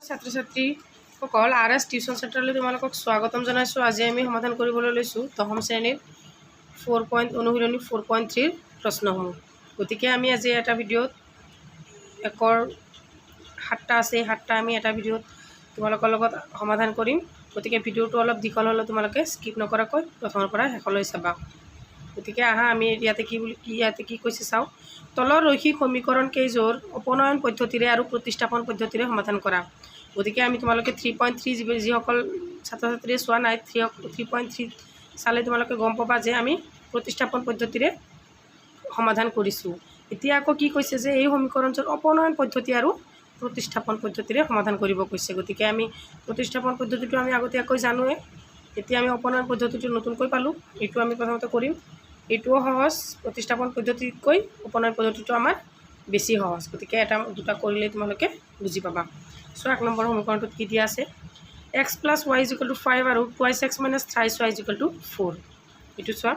ছাত্ৰ ছাত্ৰীসকল RS tuition চেণ্টাৰলৈ তোমালোকক স্বাগতম জনাইছোঁ। আজি আমি সমাধান কৰিবলৈ লৈছোঁ দশম শ্ৰেণীৰ অনুশীলনী 4.3 প্ৰশ্নসমূহ। গতিকে আমি আজি এটা ভিডিঅ'ত একৰ 7টা আছে, 7টা আমি এটা ভিডিঅ'ত তোমালোকৰ লগত সমাধান কৰিম। গতিকে ভিডিঅ'টো অলপ দীঘল হ'লে তোমালোকে স্কিপ নকৰাকৈ প্ৰথমৰ পৰা শেষলৈ চাবা। গতিকে আহা আমি ইয়াতে কি কৈছে চাওঁ। তলৰ ৰৈখিক সমীকৰণ কেইযোৰ উপনয়ন পদ্ধতিৰে আৰু প্ৰতিস্থাপন পদ্ধতিৰে সমাধান কৰা। গতিকে আমি তোমালোকে 3.3 যিসকল ছাত্ৰ ছাত্ৰীয়ে চোৱা নাই 3.3 চালে তোমালোকে গম পাবা যে আমি প্ৰতিস্থাপন পদ্ধতিৰে সমাধান কৰিছোঁ। এতিয়া আকৌ কি কৈছে যে এই সমীকৰণটোৰ উপনয়ন পদ্ধতি আৰু প্ৰতিস্থাপন পদ্ধতিৰে সমাধান কৰিব কৈছে। গতিকে আমি প্ৰতিস্থাপন পদ্ধতিটো আমি আগতীয়াকৈ জানোৱে, এতিয়া আমি উপনয়ন পদ্ধতিটো নতুনকৈ পালোঁ, এইটো আমি প্ৰথমতে কৰিম। এইটোও সহজ, প্ৰতিস্থাপন পদ্ধতিতকৈ উপনয়ন পদ্ধতিটো আমাৰ বেছি সহজ। গতিকে এটা দুটা কৰিলে তোমালোকে বুজি পাবা। চ' 1 নম্বৰ সমীকৰণটোত কি দিয়া আছে, x + y = 5 আৰু 2x - 3y = 4। এইটো চোৱা,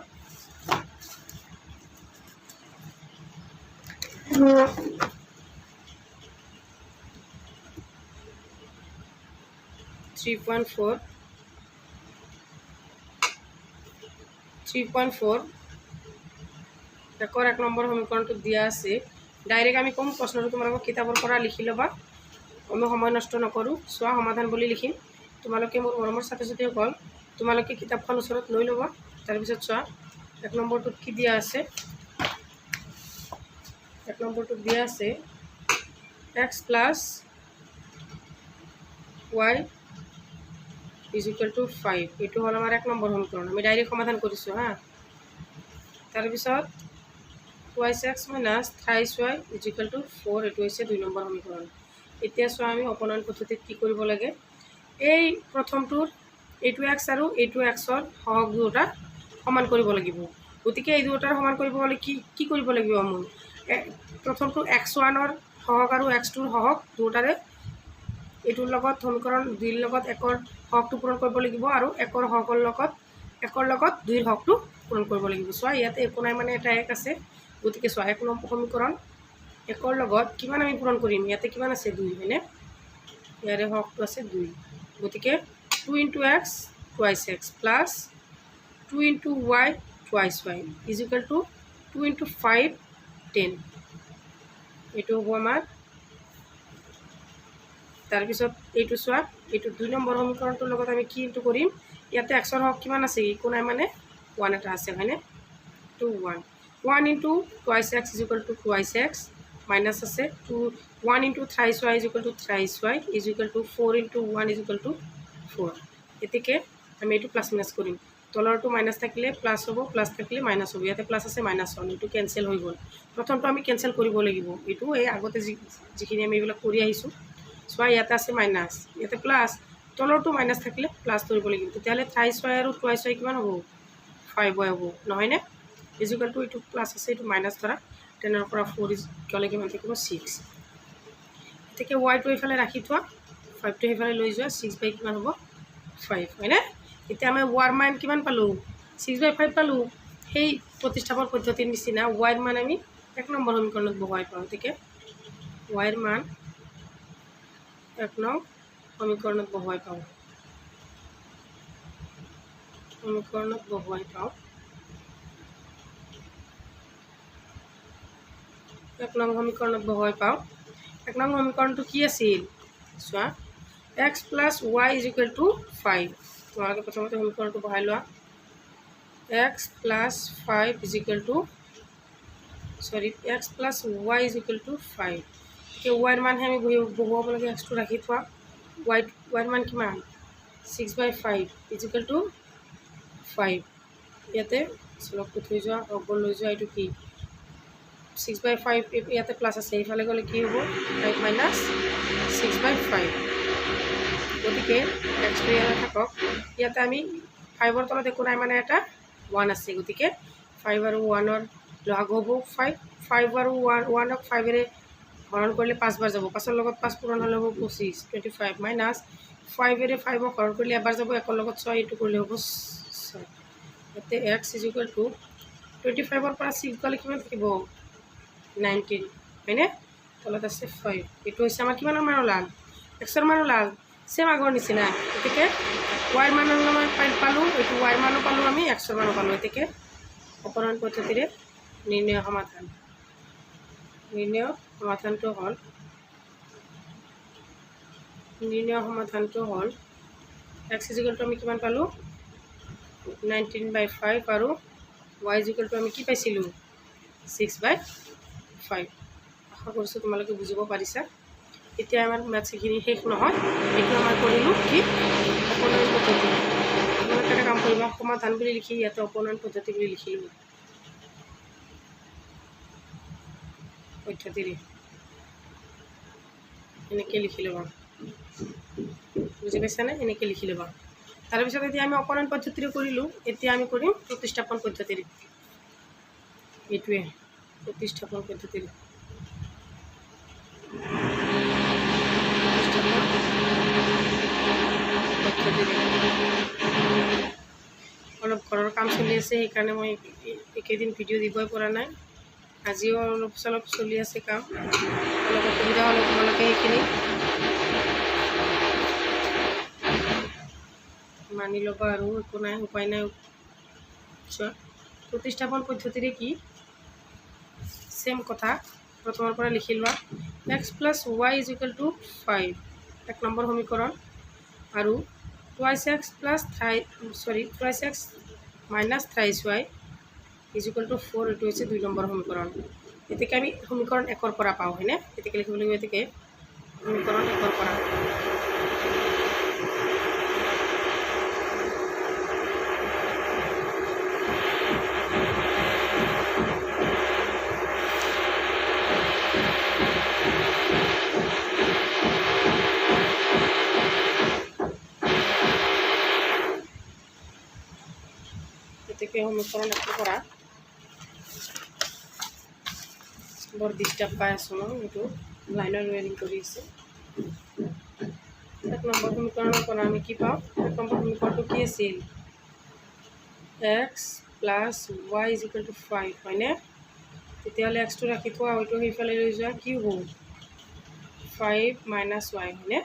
একৰ 1 নম্বৰ সমীকৰণটোত দিয়া আছে। ডাইৰেক্ট আমি ক'ম, প্ৰশ্নটো তোমালোকক কিতাপৰ পৰা লিখি ল'বা, আমি সময় নষ্ট নকৰোঁ। চোৱা, সমাধান বুলি লিখিম। তোমালোকে মোৰ মৰমৰ ছাত্ৰ ছাত্ৰীসকল তোমালোকে কিতাপখন ওচৰত লৈ ল'বা। তাৰপিছত চোৱা 1 নম্বৰটোত কি দিয়া আছে, 1 নম্বৰটোত দিয়া আছে x + y = 5। এইটো হ'ল আমাৰ 1 নম্বৰ সমীকৰণ, আমি ডাইৰেক্ট সমাধান কৰিছোঁ হা। তাৰপিছত 2x - 3y = 4, এইটো হৈছে 2 নম্বৰ সমীকৰণ। এতিয়া চোৱা, আমি উপনয়ন পদ্ধতিত কি কৰিব লাগে, এই প্ৰথমটোৰ এইটো x আৰু এইটো xৰ সহগ দুয়োটা সমান কৰিব লাগিব। গতিকে এই দুয়োটাৰ সমান কৰিব হ'লে কি কৰিব লাগিব, মোৰ প্ৰথমটো x1ৰ সহগ আৰু x2ৰ সহগ দুয়োটাৰে এইটোৰ লগত সমীকৰণ 2ৰ লগত 1ৰ সহগটো পূৰণ কৰিব লাগিব আৰু 1ৰ লগত 2ৰ সহগটো পূৰণ কৰিব লাগিব। চোৱা, ইয়াতে একো নাই মানে এটা 1 আছে। গতিকে চোৱা, 1 নম্বৰ সমীকৰণ 1ৰ লগত কিমান আমি পূৰণ কৰিম, ইয়াতে কিমান আছে 2, হয়নে? ইয়াৰে সহগটো আছে 2। গতিকে 2 × x twice x plus 2 × y twice y = 2 × 5 10। এইটো হ'ব আমাৰ। তাৰপিছত এইটো চোৱা, এইটো 2 নম্বৰ সমীকৰণটোৰ লগত আমি কি ইনটু কৰিম, ইয়াতে xৰ সহগ কিমান আছে, একো নাই মানে 1 এটা আছে, হয়নে? 2 1 1 × twice x = twice x minus আছে 1 × thrice y = thrice y = 4 × 1 = 4। গতিকে আমি এইটো প্লাছ মাইনাছ কৰিম, তলৰটো মাইনাছ থাকিলে প্লাছ হ'ব, প্লাছ থাকিলে মাইনাছ হ'ব। ইয়াতে প্লাছ আছে, মাইনাছ হ'ল, এইটো কেঞ্চেল হৈ গ'ল। প্ৰথমটো আমি কেঞ্চেল কৰিব লাগিব, এইটো এই আগতে যিখিনি আমি এইবিলাক কৰি আহিছোঁ। চোৱা, ইয়াতে আছে মাইনাছ, ইয়াতে প্লাছ, তলৰটো মাইনাছ থাকিলে প্লাছ ধৰিব লাগিব। তেতিয়াহ'লে thrice y আৰু twice y কিমান হ'ব, 5y হ'ব, নহয়নে? = এইটো প্লাছ আছে, এইটো মাইনাছ ধৰা, 10ৰ পৰা 4 গ'লে কিমান থাকিব, 6। গতিকে ৱাইটো এইফালে ৰাখি থোৱা, 5টো সেইফালে লৈ যোৱা, 6/, কিমান হ'ব, 5, হয়নে? এতিয়া আমি ৱাইৰ মান কিমান পালোঁ, 6/5 পালোঁ। সেই প্ৰতিস্থাপন পদ্ধতিৰ নিচিনা ৱাইৰ মান আমি 1 নম্বৰ সমীকৰণত বহুৱাই পাওঁ। গতিকে ৱাইৰ মান 1 নং সমীকৰণত বহুৱাই পাওঁ, 1 নং সমীকৰণটো কি আছিল, চোৱা, x + y = 5। তোমালোকে প্ৰথমতে সমীকৰণটো বহাই লোৱা, x + y = 5। এতিয়া ৱাইৰ মানহে আমি বহুৱাব লাগে, xটো ৰাখি থোৱা, ৱাইৰ মান কিমান, 6/5 = 5। ইয়াতে চলকটো থৈ যোৱা, অকল লৈ যোৱা, এইটো কি 6/5, ইয়াতে প্লাছ আছে, এইফালে গ'লে কি হ'ব, 5 - 6/5। গতিকে xটো ইয়াতে থাকক, ইয়াতে আমি 5ৰ তলত একো নাই মানে এটা 1 আছে। গতিকে 5 আৰু 1ৰ লসাগু হ'ব 5। 5 আৰু 1ক 5ৰে হৰণ কৰিলে 5 বাৰ যাব, 5ৰ লগত 5 পূৰণ হ'লে হ'ব 25, 25 মাইনাছ 5ৰে 5ক হৰণ কৰিলে এবাৰ যাব, 1ৰ লগত 6 এইটো কৰিলে হ'ব 6। ইয়াতে x = 25ৰ পৰা 6 গ'লে কিমান থাকিব, 19, হয়নে? তলত আছে 5। এইটো হৈছে আমাৰ কিমান মান ওলাল, এক্সৰ মান ওলাল সেম আগৰ নিচিনা গতিকে ৱাইৰ মান পালোঁ এইটো ৱাইৰ মানো পালোঁ আমি এক্সৰ মানো পালোঁ গতিকে অপনয়ন পদ্ধতিৰে নিৰ্ণয় সমাধানটো হ'ল এক্স ইজিকেলটো আমি কিমান পালোঁ 19/5 আৰু ৱাই ইজিকেলটো আমি কি পাইছিলোঁ 6/5 আশা কৰিছোঁ তোমালোকে বুজিব পাৰিছা এতিয়া আমাৰ মেথছখিনি শেষ নহয় এইটো আমাৰ কৰিলোঁ কি অপনয়ন পদ্ধতি তোমালোকে এটা কাম কৰিবা সমাধান বুলি লিখি ইয়াতে অপনয়ন পদ্ধতি বুলি লিখিলোঁ পদ্ধতিৰে এনেকৈ লিখি ল'বা বুজি পাইছানে এনেকৈ লিখি ল'বা তাৰপিছত এতিয়া আমি অপনয়ন পদ্ধতিৰে কৰিলোঁ এতিয়া আমি কৰিম প্ৰতিস্থাপন পদ্ধতিৰে এইটোৱে প্ৰতিস্থাপন পদ্ধতিৰে অলপ ঘৰৰ কাম চলি আছে সেইকাৰণে মই এইকেইদিন ভিডিঅ' দিবই পৰা নাই আজিও অলপ চলপ চলি আছে কাম অলপ অসুবিধা হ'লে তোমালোকে সেইখিনি মানি ল'বা আৰু একো নাই উপায় নাই প্ৰতিস্থাপন পদ্ধতিৰে কি সেম কথা প্ৰথমৰ পৰা লিখি লোৱা x plus y equal to 5 এক নম্বৰ সমীকৰণ আৰু twice x minus thrice y equal to 4 এইটো হৈছে 2 নম্বৰ সমীকৰণ গতিকে আমি সমীকৰণ 1ৰ পৰা পাওঁ হয়নে গতিকে লিখিব লাগিব গতিকে সমীকৰণ 1ৰ পৰা গতিকে সমীকৰণ 1ৰ পৰা বৰ ডিষ্টাৰ্ব পাই আছোঁ মই এইটো লাইনৰ ৱেৰিং কৰি আছে 1 নম্বৰ সমীকৰণৰ পৰা আমি কি পাওঁ 1 নম্বৰ সমীকৰণটো কি আছিল x plus y equal to 5 হয়নে তেতিয়াহ'লে এক্সটো ৰাখি থোৱা হয়তো সেইফালে লৈ যোৱা কি হ'ব 5 মাইনাছ ৱাই হয়নে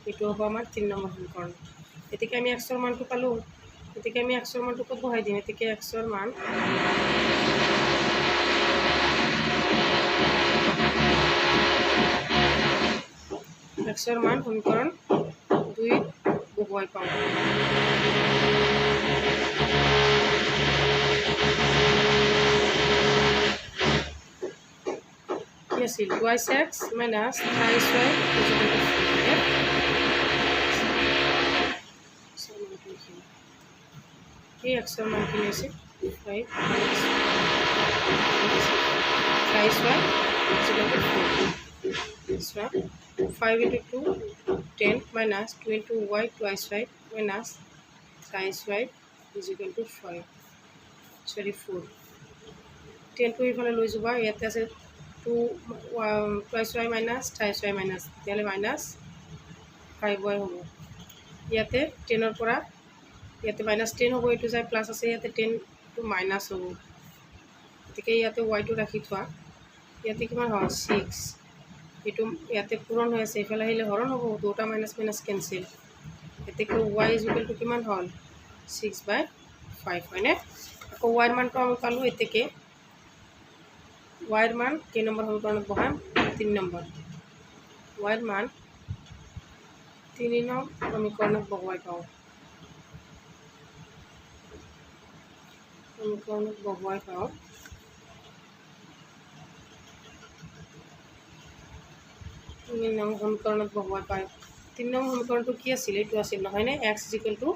এইটো হ'ব আমাৰ 3 নম্বৰ সমীকৰণ গতিকে আমি এক্সৰ মানটো পালোঁ গতিকে আমি এক্সৰ মানটো ক'ত বহাই দিম গতিকে এক্সৰ মান সমীকৰণ 2 বহুৱাই পাওঁ কি আছিল twice x minus thrice Y এই এক্সৰ মানখিনি হৈছে 5 thrice Y 5 into 2 10 minus 2 into y twice y minus thrice y is equal to 4 10 to এইফালে লৈ যাবা ইয়াতে আছে 2 twice y minus thrice y minus তেতিয়াহ'লে minus 5y হ'ব ইয়াতে 10ৰ পৰা ইয়াতে minus 10 হ'ব এইটো যায় প্লাছ আছে ইয়াতে 10 to minus হ'ব গতিকে ইয়াতে yটো ৰাখি থোৱা ইয়াতে কিমান হয় 6 এইটো ইয়াতে পূৰণ হৈ আছে এইফালে আহিলে হৰণ হ'ব দুটা মাইনাছ মাইনাছ কেঞ্চেল গতিকে ৱাই ইজিকেলটো কিমান হ'ল 6/5 হয়নে আকৌ ৱাইৰ মানটো আমি পালোঁ এতেকে ৱাইৰ মান কেই নম্বৰ সমীকৰণত বহাম 3 নম্বৰ ৱাইৰ মান 3 নং সমীকৰণত বহুৱাই পাওঁ সমীকৰণত বহুৱাই পাওঁ 3 নং সমীকৰণত বহুৱাই পায় 3 নং সমীকৰণটো কি আছিল এইটো আছিল নহয়নে x equal to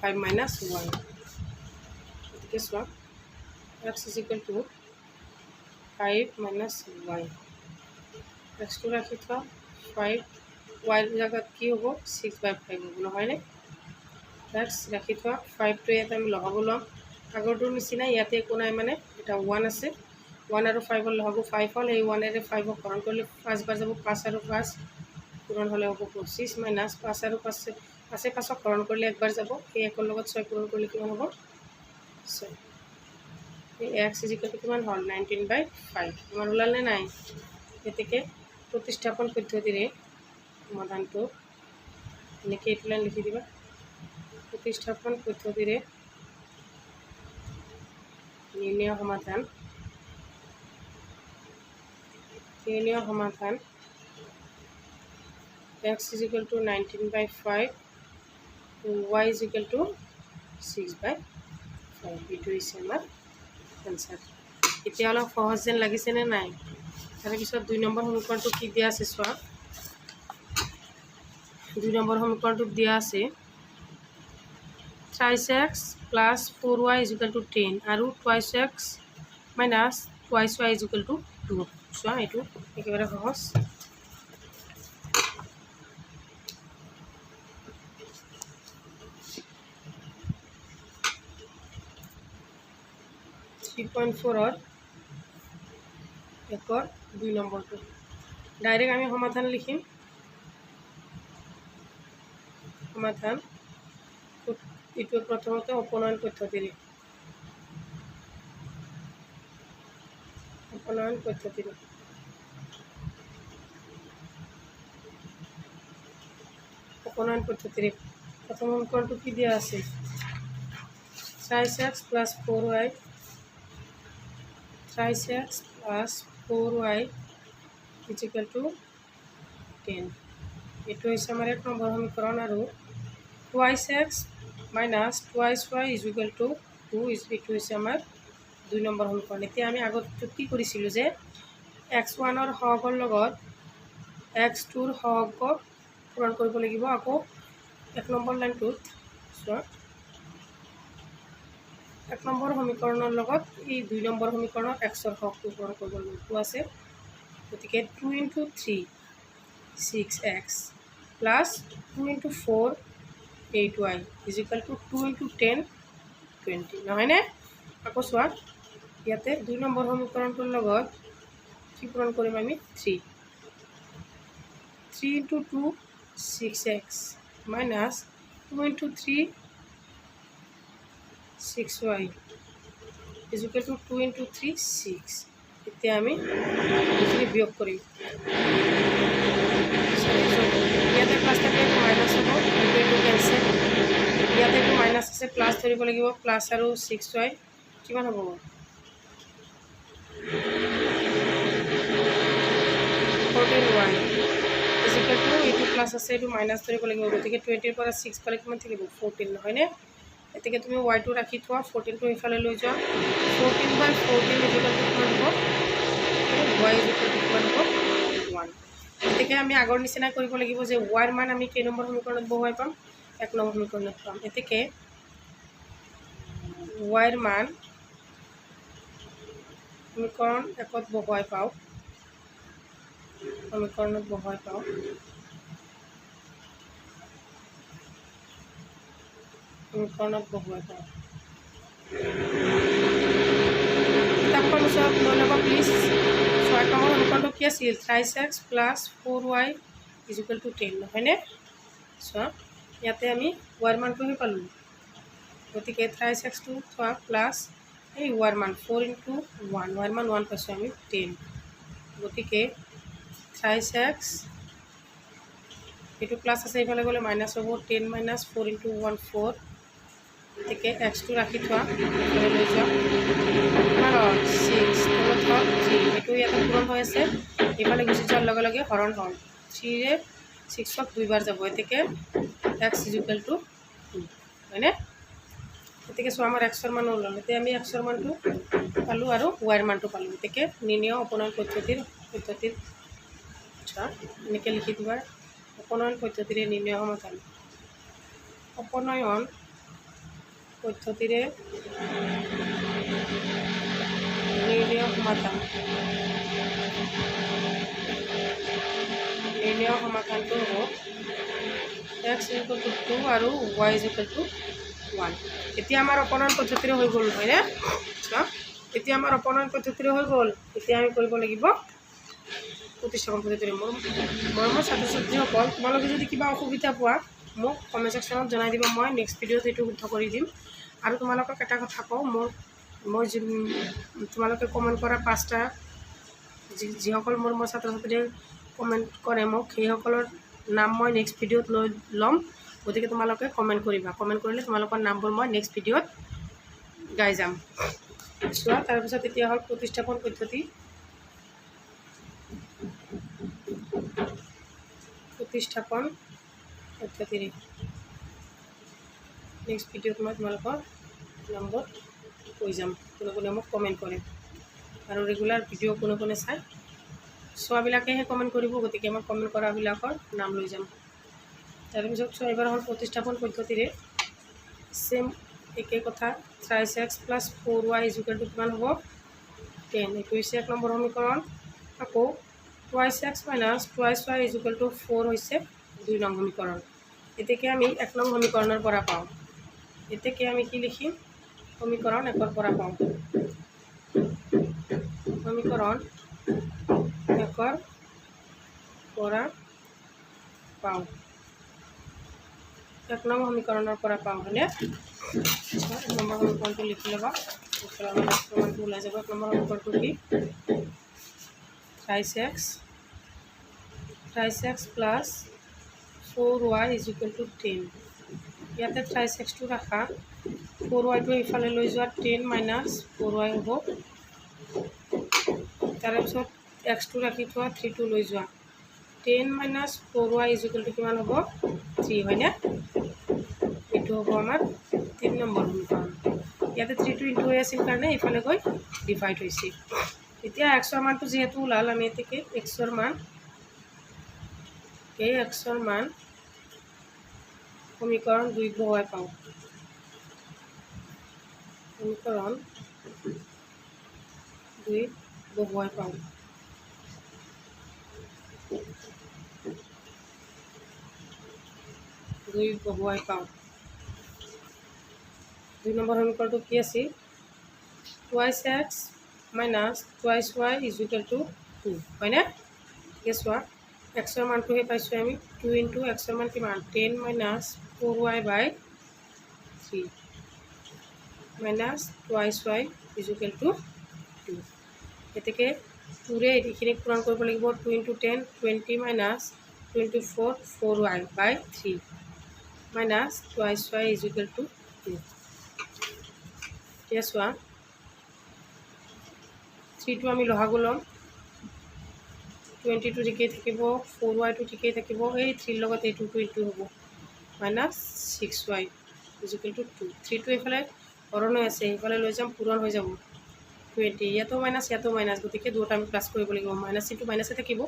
5 minus Y গতিকে চোৱা x equal to 5 minus Y এক্সটো ৰাখি থোৱা 5 ৱাইৰ জেগাত কি হ'ব 6/5 হ'ব নহয়নে এক্স ৰাখি থোৱা 5টো ইয়াতে আমি লগাব ল'ম আগৰটোৰ নিচিনা ইয়াতে একো নাই মানে এটা 1 আছে 1 আৰু 5 লগাব 5 হ'ল এই 1এৰে 5ক হৰণ কৰিলে 5 বাৰ যাব 5 আৰু 5 পূৰণ হ'লে হ'ব 25 মাইনাছ 5 আৰু 5ক হৰণ কৰিলে একবাৰ যাব এই 1ৰ লগত 6 পূৰণ কৰিলে কিমান হ'ব 6 এই x ইজিকেলটো কিমান হ'ল 19/5 আমাৰ ওলালে নাই গতিকে প্ৰতিস্থাপন পদ্ধতিৰে সমাধানটো এনেকৈ এইটো লাইন লিখি দিবা প্ৰতিস্থাপন পদ্ধতিৰে নিৰ্ণয় সমাধান x = 19/5 y = 6/5 এইটো হৈছে আমাৰ এনচাৰ এতিয়া অলপ সহজ যেন লাগিছেনে নাই তাৰপিছত 2 নম্বৰ সমীকৰণটো কি দিয়া আছে চোৱা 2 নম্বৰ সমীকৰণটোত দিয়া আছে 3x + 4y = 10 আৰু 2x - 2y = 2 চোৱা এইটো একেবাৰে সহজ 3.4 একৰ 2 নম্বৰটো ডাইৰেক্ট আমি সমাধান লিখিম সমাধান এইটো প্ৰথমতে উপনয়ন পদ্ধতিৰে প্ৰথম সমীকৰণটো কি দিয়া আছে 3x + 4y 10 এইটো হৈছে আমাৰ 1 নম্বৰ সমীকৰণ আৰু 2x - 2y = 2 এইটো হৈছে আমাৰ 2 নম্বৰ সমীকৰণ এতিয়া আমি আগত কি কৰিছিলোঁ যে x1 ৰ সহগৰ লগত x2 ৰ সহগ পূৰণ কৰিব লাগিব আকৌ 1 নম্বৰ লাইনটোত চোৱা 1 নম্বৰ সমীকৰণৰ লগত এই 2 নম্বৰ সমীকৰণৰ x ৰ সহগটো পূৰণ কৰিব লাগিব আছে গতিকে 2 × 3 6x + 2 × 4 8y = 2 × 10 20 নহয়নে আকৌ চোৱা ইয়াতে 2 নম্বৰ সমীকৰণটোৰ লগত কি পূৰণ কৰিম আমি 3 × 2 6x - 2 × 3 6y = 2 × 3 6 এতিয়া আমি এইখিনি বিয়োগ কৰিম ইয়াতে প্লাছ থাকে মাইনাছ হ'ব এইটো কেনচেল ইয়াতে এইটো মাইনাছ আছে প্লাছ ধৰিব লাগিব প্লাছ আৰু 6y কিমান হ'ব 14y এইটো প্লাছ আছে এইটো মাইনাছ ধৰিব লাগিব গতিকে 20 ৰ পৰা 6 পালে কিমান থাকিব 14 নহয়নে এতেকে তুমি y2 ৰাখি থোৱা 14টো ইফালে লৈ যোৱা 14/14 কিমান হ'ব y কিমান হ'ব 1 এতেকে আমি আগৰ নিচিনা কৰিব লাগিব যে y ৰ মান আমি কেই নম্বৰ সমীকৰণত বহুৱাই পাম 1 নম্বৰ সমীকৰণত পাম এতেকে y ৰ মান সমীকৰণ 1ত বহুৱাই পাওঁ সমীকৰণত বহুৱাই পাওঁ কিতাপখন ওচৰত লৈ ল'ব প্লিজ 6 নম্বৰ সমীকৰণটো কি আছিল 3x + 4y = 10 নহয়নে চোৱা ইয়াতে আমি y ৰ মানটোহে পালোঁ গতিকে 3xটো থোৱা প্লাছ এই y ৰ মান 4 × 1 y ৰ মান 1 পাইছোঁ আমি 10 গতিকে 3x এইটো প্লাছ আছে এইফালে গ'লে মাইনাছ হ'ব 10 - 4 × 1 4 গতিকে xটো ৰাখি থোৱা এইফালে লৈ যোৱা কিমান হ'ল 6 তলত হ'ল 3 এইটো ইয়াতে পূৰণ হৈ আছে এইফালে গুচি যোৱাৰ লগে লগে হৰণ হ'ল 3ৰে 6ক 2বাৰ যাব এতেকে x = 2 হয়নে এতেকে চোৱা আমাৰ x ৰ মান ওলাল এতিয়া আমি x ৰ মানটো পালোঁ আৰু y ৰ মানটো পালোঁ এতেকে নিৰ্ণয় উপনয়ন পদ্ধতিৰ আচ্ছা এনেকৈ লিখি দিবা উপনয়ন পদ্ধতিৰে নিৰ্ণয় সমাধান উপনয়ন পদ্ধতিৰে নিৰ্ণয় সমাধানটো হ'ব x = 2 আৰু y = 1 এতিয়া আমাৰ উপনয়ন পদ্ধতিৰে হৈ গ'ল হয়নে এতিয়া আমাৰ উপনয়ন পদ্ধতিৰে হৈ গ'ল এতিয়া আমি কৰিব লাগিব প্ৰতিস্থাপন পদ্ধতিৰে মোৰ ছাত্ৰ ছাত্ৰীসকল তোমালোকে যদি কিবা অসুবিধা পোৱা মোক কমেণ্ট ছেকশ্যনত জনাই দিবা মই নেক্সট ভিডিঅ'ত এইটো শুদ্ধ কৰি দিম আৰু তোমালোকক এটা কথা কওঁ মই তোমালোকে কমেণ্ট কৰা 5টা যিসকল মোৰ ছাত্ৰ ছাত্ৰীয়ে কমেণ্ট কৰে মোক সেইসকলৰ নাম মই নেক্সট ভিডিঅ'ত লৈ ল'ম, গতিকে তোমালোকে কমেণ্ট কৰিবা। কমেণ্ট কৰিলে তোমালোকৰ নামবোৰ মই নেক্সট ভিডিঅ'ত গাই যাম। চোৱা, তাৰপিছত এতিয়া হ'ল প্ৰতিস্থাপন পদ্ধতি। প্ৰতিস্থাপন পদ্ধতিৰে নেক্সট ভিডিঅ'ত মই তোমালোকৰ নামবোৰ কৈ যাম, কোনে কোনে মোক কমেণ্ট কৰে আৰু ৰেগুলাৰ ভিডিঅ' কোনে কোনে চায় চোৱাবিলাকেহে কমেণ্ট কৰিব, গতিকে মই কমেণ্ট কৰাবিলাকৰ নাম লৈ যাম। তাৰপিছত চোৱা, এইবাৰ হ'ল প্ৰতিস্থাপন পদ্ধতিৰে ছেম একে কথা। 3x + 4y = কিমান হ'ব? 10। এইটো হৈছে 1 নম্বৰ সমীকৰণ। আকৌ 2x - 2y = 4 হৈছে 2 নং সমীকৰণ। এতেকে আমি 1 নং সমীকৰণৰ পৰা পাওঁ। এতেকে আমি কি লিখিম? সমীকৰণ 1-ৰ পৰা পাওঁ। সমীকৰণ 1-ৰ পৰা পাওঁ। 1 নং সমীকৰণৰ পৰা পাওঁ, হয়নে? 1 নম্বৰ সমীকৰণটো লিখি ল'বা, প্ৰমাণটো ওলাই যাব। 1 নম্বৰ সমীকৰণটো কি? 3x + 4y = 10। ইয়াতে 3xটো ৰাখা, 4yটো ইফালে লৈ যোৱা, 10 - 4y হ'ব। তাৰপিছত xটো ৰাখি থোৱা, 3টো লৈ যোৱা, 10 - 4y = কিমান হ'ব? 3, হয়নে? এইটো হ'ব আমাৰ 3 নম্বৰ সমীকৰণ। ইয়াতে 3টো ইনটু হৈ আছিল কাৰণে ইফালে গৈ ডিভাইড হৈছে। এতিয়া xৰ মানটো যিহেতু ওলাল, আমি এতেকে xৰ মান সমীকৰণ 2 বহুৱাই পাওঁ। সমীকৰণ 2 বহুৱাই পাওঁ। বহুৱাই পাওঁ। 2 নম্বৰ সমীকৰণটো কি আছিল? 2x - 2y = 2, হয়নে? এতিয়া চোৱা, xৰ মানটোহে পাইছোঁ আমি। 2 × xৰ মান কিমান? 10 - 4y/3 -2y = 2। গতিকে 2ৰে এইখিনিক পূৰণ কৰিব লাগিব। 2 × 10 = 20 - 24 4y/3 -2y = 2। এতিয়া চোৱা, 3টো আমি লহাগু ল'ম, 20টো ঠিকেই থাকিব, 4yটো ঠিকেই থাকিব, এই 3ৰ লগত এই 2টো ইনটু হ'ব, -6y = 2। 3টো এইফালে হৰণ হৈ আছে, সেইফালে লৈ যাম, পূৰণ হৈ যাব। 20, ইয়াতো মাইনাছ, ইয়াতো মাইনাছ, গতিকে দুয়োটা আমি প্লাছ কৰিব লাগিব। -3টো মাইনাছে থাকিব,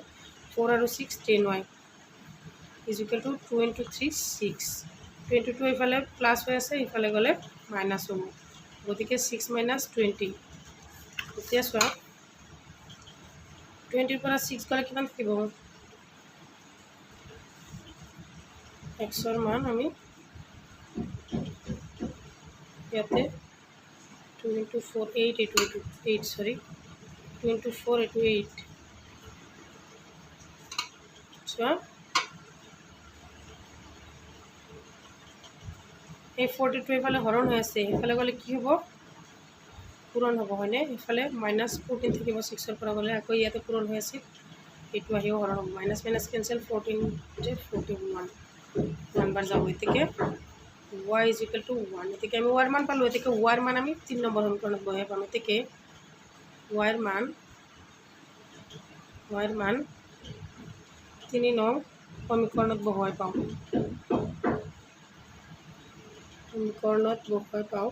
4 আৰু 6 10y = 2 × 3 6। 22 এইফালে প্লাছ হৈ আছে, ইফালে গ'লে মাইনাছ হ'ব, গতিকে 6 - 20। এতিয়া চোৱা, 20ৰ পৰা 6 গ'লে কিমান থাকিব? xৰ মান আমি ইয়াতে 2 × 4 8, এইটো 8, সৰি 2 × 4 এইটো 8। চোৱা, এই 42 এইফালে হৰণ হৈ আছে, সেইফালে গ'লে কি হ'ব? পূৰণ হ'ব, হয়নে? এইফালে -14 থাকিব 6ৰ পৰা গ'লে, আকৌ ইয়াতে পূৰণ হৈ আছে, এইটো আহিও হৰণ হ'ব, মাইনাছ মাইনাছ কেঞ্চেল, 14 1 বাৰ যাব। এতেকে y = 1। এতেকে আমি y ৰ মান পালোঁ। এতেকে y ৰ মান আমি 3 নম্বৰ সমীকৰণত বহাই পাম। এতেকে y ৰ মান 3 নং সমীকৰণত বহুৱাই পাওঁ। সমীকৰণত বহুৱাই পাওঁ।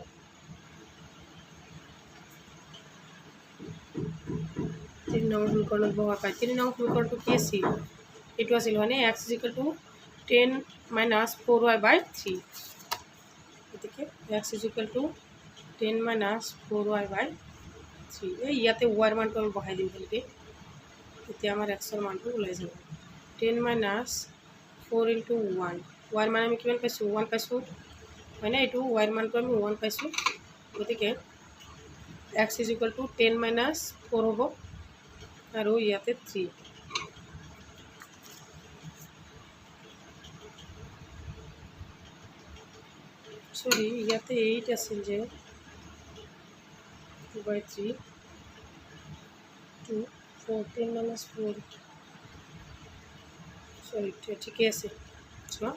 3 নং সমীকৰণত বহুৱাই পায়। 3 নং সমীকৰণটো কি আছিল? এইটো আছিল, হয়নে? x = 10 - 4y/3। গতিকে x = 10 - 4y/3। ইয়াতে y ৰ মানটো আমি বহাই দিম ভালকৈ, তেতিয়া আমাৰ xৰ মানটো ওলাই যাব। 10 - 4 × 1, y ৰ মান আমি কিমান পাইছোঁ? 1 পাইছোঁ, হয়নে? এইটো y ৰ মানটো আমি 1 পাইছোঁ, গতিকে x = 10 - 4 হ'ব, আৰু ইয়াতে 3। সৰি, ইয়াতে 8 আছিল যে, 2/3 2 14 - 4, সৰি ঠিকই আছে চোৱা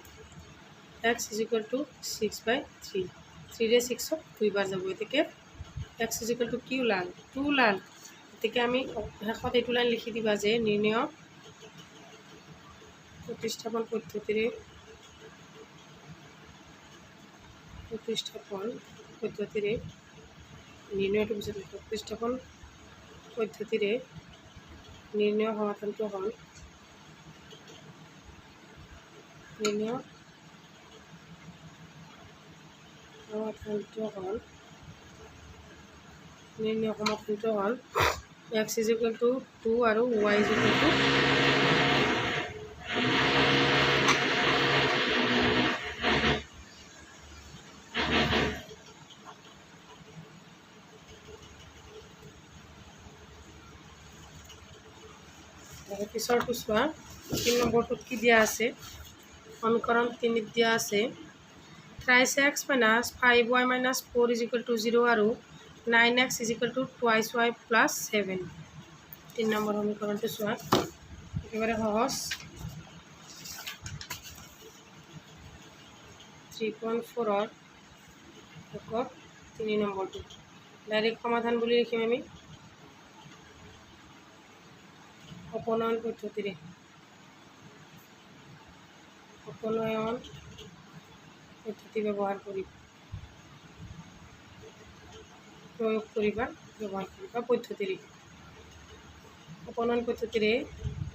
এক্স ইজ ইকুৱেল টু 6/3 3 6 দুইবাৰ যাব গতিকে এক্স ইজ ইকুৱেল টু কি ওলাল 2 ওলাল গতিকে আমি শেষত এইটো লাইন লিখি দিবা যে নিৰ্ণয় প্ৰতিস্থাপন পদ্ধতিৰে নিৰ্ণয়টো পিছত লিখো প্ৰতিস্থাপন পদ্ধতিৰে নিৰ্ণয় সমাধানটো হ'ল নিৰ্ণয় সমাধানটো হ'ল এক্স ইজ ইকুৱেল টু 2 আৰু ৱাই ইজ ইকুৱেল টু পিছৰটো চোৱা 3 নম্বৰটোত কি দিয়া আছে সমীকৰণ 3 দিয়া আছে 3x minus 5y minus 4 is equal to 0 আৰু 9x is equal to twice y plus 7 3 number সমীকৰণটো চোৱা একেবাৰে সহজ 3.4 ৰ 3 নম্বৰটো ডাইৰেক্ট সমাধান বুলি লিখিম আমি অপনয়ন পদ্ধতিৰে পদ্ধতি ব্যৱহাৰ কৰি প্ৰয়োগ কৰিবা পদ্ধতিৰে অপনয়ন পদ্ধতিৰে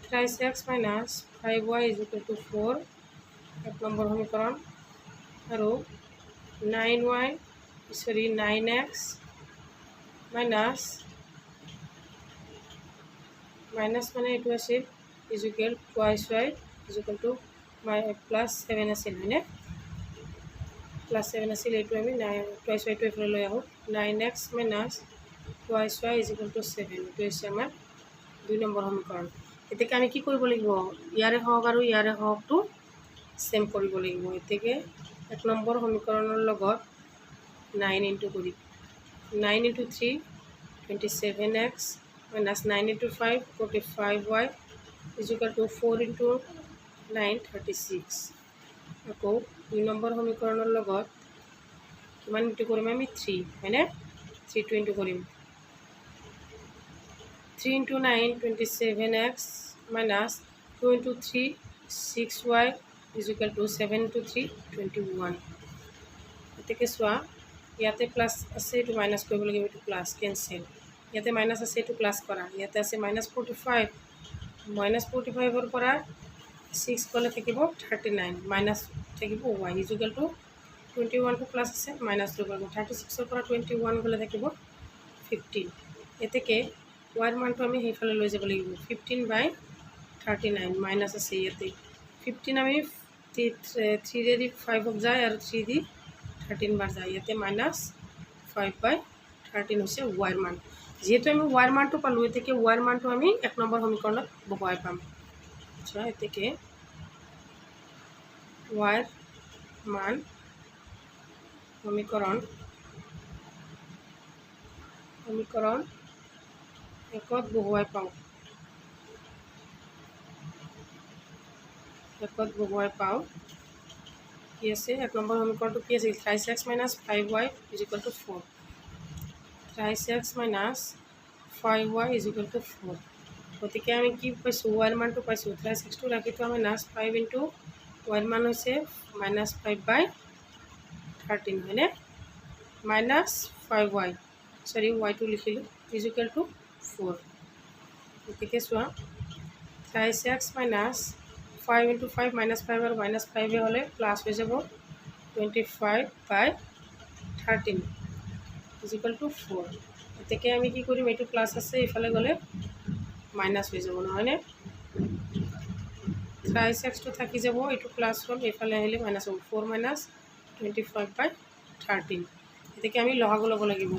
3x minus 5y is equal to 4 এক নম্বৰ সমীকৰণ আৰু 9x minus মানে এইটো আছিল is equal twice y is equal to plus 7 আছিল হয়নে plus 7 আছিল এইটো আমি twice y টো এফালে লৈ আহোঁ 9x minus twice y is equal to 7 এইটো হৈছে আমাৰ 2 নম্বৰ সমীকৰণ এতেকে আমি কি কৰিব লাগিব ইয়াৰে হওক আৰু ইয়াৰে হওকটো সেম কৰিব লাগিব এতেকে 1 নম্বৰ সমীকৰণৰ লগত 9 ইনটু কৰি 9 into 3 27x minus 9 into 5 45y is equal to 4 into 9 36 আকৌ 2 নম্বৰ সমীকৰণৰ লগত কিমান ইনটু কৰিম আমি 3 হয়নে 3 ইনটু কৰিম 3 into 9 27x minus 2 into 3 6y is equal to 7 into 3 21 এতেকে চোৱা ইয়াতে প্লাস আছে এটো মাইনাস কৰিব লাগিব এটো প্লাস ক্যান্সেল ইয়াতে মাইনাস আছে এটো প্লাস কৰা ইয়াতে আছে -45 -45 ৰ পৰা 6 গলে থাকিব 39 মাইনাস থাকিব y is equal to 21 টো প্লাস আছে মাইনাস কৰিব 36 ৰ পৰা 21 গলে থাকিব 15 এতেকে y ৰ মানটো আমি হেইফালে লৈ যাব লাগিব 15/39 মাইনাস আছে ইয়াতে 15 আমি 3 ৰে দি 5 অফ যায় আৰু 3 দি 13 বাৰ যায় ইয়াতে -5/13 হৈছে y ৰ মান যেহেতু আমি y ৰ মানটো পালো এতেকে y ৰ মানটো আমি 1 নম্বৰ সমীকৰণত বহুৱাই পাম আচ্ছা এতেকে y ৰ মান সমীকৰণ একত বহুৱাই পাওঁ কি আছে 1 নম্বৰ সমীকৰণটো কি আছে 3x minus 5y is equal to 4 3x minus 5y is equal to 4 গতিকে আমি কি পাইছো y ৰ মানটো পাইছো 3x টো ৰাখিতো আমি -5 into y ৰ মান হৈছে -5/13 হয়নে -5y সৰি y টো লিখিলো is equal to 4 গতিকে চোৱা 3x minus 5 into 5 minus 5 আৰু minus 5 হলে প্লাস হৈ যাব 25/13 is equal to 4 এতেকে আমি কি কৰিম এটো প্লাস আছে ইফালে গলে মাইনাস হৈ যাব নহয়নে 3x টো থাকি যাব এটো প্লাস হ'ল ইফালে আহিলে মাইনাস হ'ব 4 minus 25/13 এতেকে আমি লহাগু লব লাগিব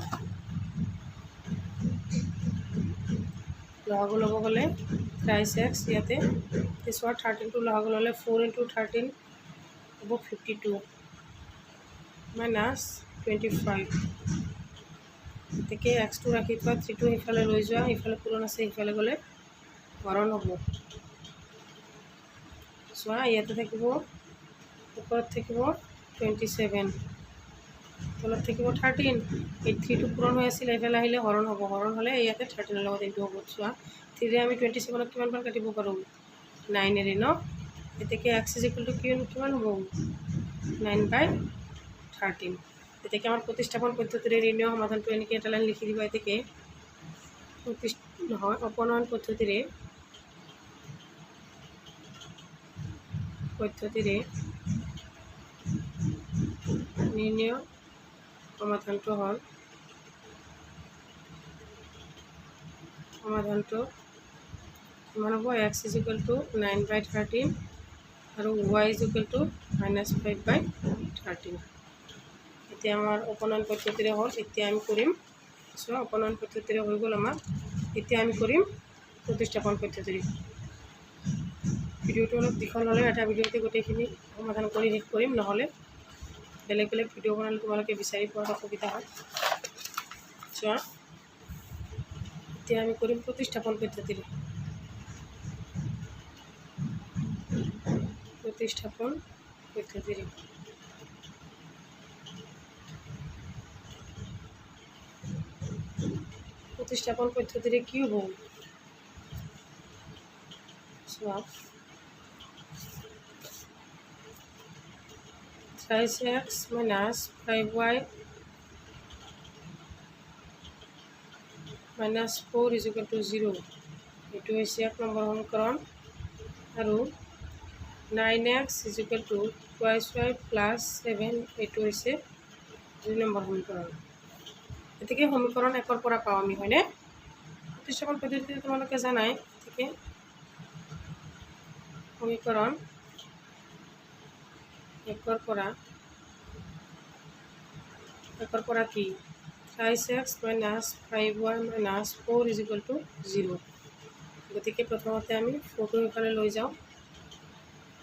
লহাগু লব গলে 3x ইয়াতে পিছৰ 13 টো লহাগু ললে 4 into 13 হ'ব 52 minus 25 এতেকে x টো ৰাখি থোৱা 3 টো ইফালে লৈ যোৱা ইফালে পূৰণ আছে ইফালে গলে হৰণ হ'ব চোৱা ইয়াতে থাকিব ওপৰত থাকিব 27 তলত থাকিব 13 এই 3টো পূৰণ হৈ আছিল এইফালে আহিলে হৰণ হ'ব হৰণ হ'লে ইয়াতে 13 লগত এইটো হ'ব চোৱা 3 আমি 27ক কিমান বাৰ কাটিব পাৰোঁ 9 ন এতেকে x কিমান হ'ব 9/13 এতেকে আমাৰ প্ৰতিস্থাপন পদ্ধতিৰে ঋণীয় সমাধানটো এনেকৈ এটা লাইন লিখি দিব এতেকে নহয় অপনয়ন পদ্ধতিৰে ঋণীয় সমাধানটো হ'ল কিমান হ'ব x = 9/13 আৰু y = -5/13 এতিয়া আমাৰ অপনয়ন পদ্ধতিৰে হ'ল এতিয়া আমি কৰিম চোৱা অপনয়ন পদ্ধতিৰে হৈ গ'ল আমাৰ এতিয়া আমি কৰিম প্ৰতিস্থাপন পদ্ধতিৰে ভিডিঅ'টো অলপ দীঘল হ'লে এটা ভিডিঅ'তে গোটেইখিনি সমাধান কৰি শেষ কৰিম নহ'লে বেলেগ বেলেগ ভিডিঅ' বনালে তোমালোকে বিচাৰি পোৱাত অসুবিধা হয় চোৱা এতিয়া আমি কৰিম প্ৰতিস্থাপন পদ্ধতিৰে প্ৰতিস্থাপন পদ্ধতিৰে কি হ'ব চোৱা 3x - 5y - 4 = 0 এইটো হৈছে 1 নম্বৰ সমীকৰণ আৰু 9x = 2y² + 7 এইটো হৈছে 2 নম্বৰ সমীকৰণ এতেকে সমীকৰণ 1ৰ পৰা পাওঁ আমি হয়নে প্ৰতিস্থাপন পদ্ধতিতে তোমালোকে জানাই এতেকে সমীকৰণ 1ৰ পৰা কি 3x - 5y - 4 = 0 গতিকে প্ৰথমতে আমি 4টো ইফালে লৈ যাওঁ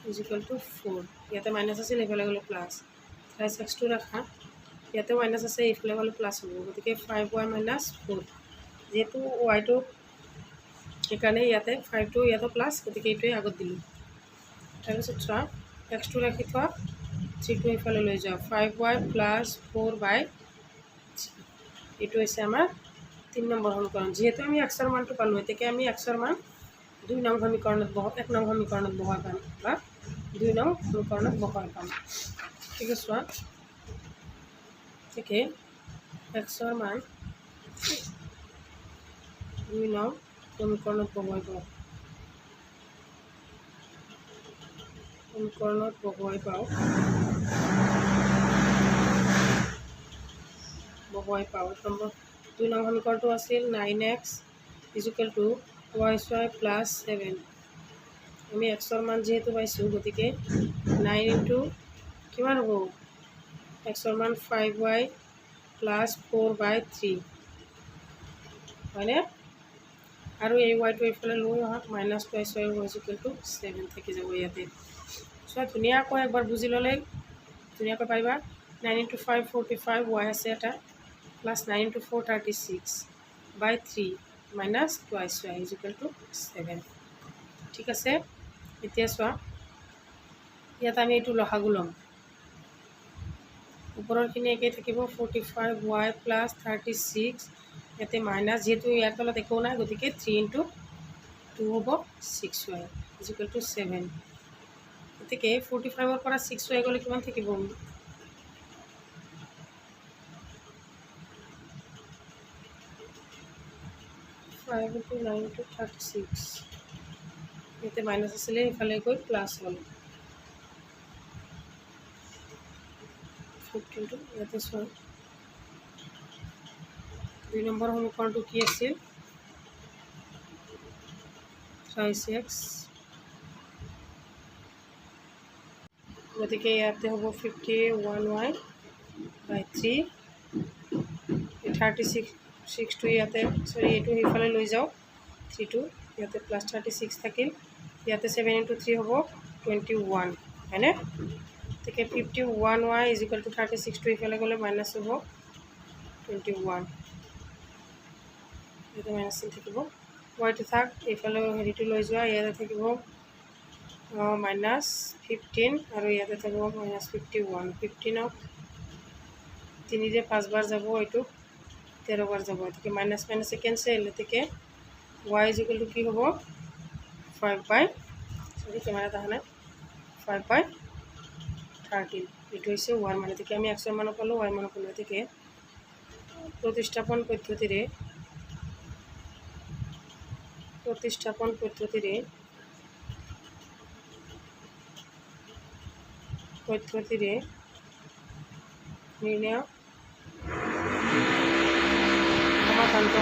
= 4 ইয়াতে মাইনাছ আছিল এইফালে গ'লে প্লাছ 3xটো ৰাখা ইয়াতে মাইনাছ আছে এইফালে গ'লে প্লাছ হ'ব গতিকে 5y - 4 যেহেতু yটো সেইকাৰণে ইয়াতে 5টো ইয়াতে প্লাছ গতিকে এইটোৱে আগত দিলোঁ তাৰপিছত চোৱা xটো ৰাখি থোৱা 3টো ইফালে লৈ যাওঁ 5y + 4/3 এইটো হৈছে আমাৰ 3 নম্বৰ সমীকৰণ যেহেতু আমি xৰ মানটো পালোঁ এতেকে আমি xৰ মান 2 নং সমীকৰণত 1 নং সমীকৰণত বহাই পাম বা 2 নং সমীকৰণত বহাই পাম ঠিক আছে চোৱা এতেকে xৰ মান 2 নং সমীকৰণত বহাই পাওঁ 2 নং সমীকৰণটো আছিল 9x = y² + 7 আমি xৰ মান যেহেতু পাইছোঁ গতিকে 9 কিমান হ'ব xৰ মান 5y + 4/3 হয়নে আৰু এই yটো এইফালে লৈ আহক -2y² = 7 থাকি যাব ইয়াতে চোৱা ধুনীয়াকৈ একবাৰ বুজি ল'লে ধুনীয়াকৈ পাৰিবা 9 × 5 45 y আছে এটা + 9 × 4 36/3 - 2y² = 7 ঠিক আছে এতিয়া চোৱা ইয়াত আমি এইটো লসাগু ল'ম ওপৰৰখিনি একেই থাকিব 45y + 36 ইয়াতে মাইনাছ যেহেতু ইয়াৰ তলত একো নাই গতিকে 3 × 2 হ'ব 6y = 7 গতিকে 45ৰ পৰা 6y গ'লে কিমান থাকিব 5 × 9 = 36 ইয়াতে মাইনাছ আছিলে ইফালে গৈ প্লাছ হ'ল 15 ইয়াতে চোৱা 2 নম্বৰ সমীকৰণটো কি আছিল 3x গতিকে ইয়াতে হ'ব 51y / 3 36টো ইয়াতে এইটো সেইফালে লৈ যাওঁ 3টো ইয়াতে +36 থাকিল ইয়াতে 7 × 3 হ'ব 21 হয়নে গতিকে 51y = 36টো এইফালে গ'লে মাইনাছ হ'ব 21 ইয়াতে মাইনাছ থাকিব yটো থাক এইফালে হেৰিটো লৈ যোৱা ইয়াতে থাকিব -15 আৰু ইয়াতে থাকিব -51 15ক 3 5 বাৰ যাব এইটো 13 বাৰ যাব গতিকে মাইনাছ মাইনাছে কেঞ্চেল গতিকে y = কি হ'ব 5/13 এইটো হৈছে y মান গতিকে আমি x ৰ মান পালোঁ y মান পালোঁ গতিকে প্ৰতিস্থাপন পদ্ধতিৰে নিৰ্ণয় সমাধানটো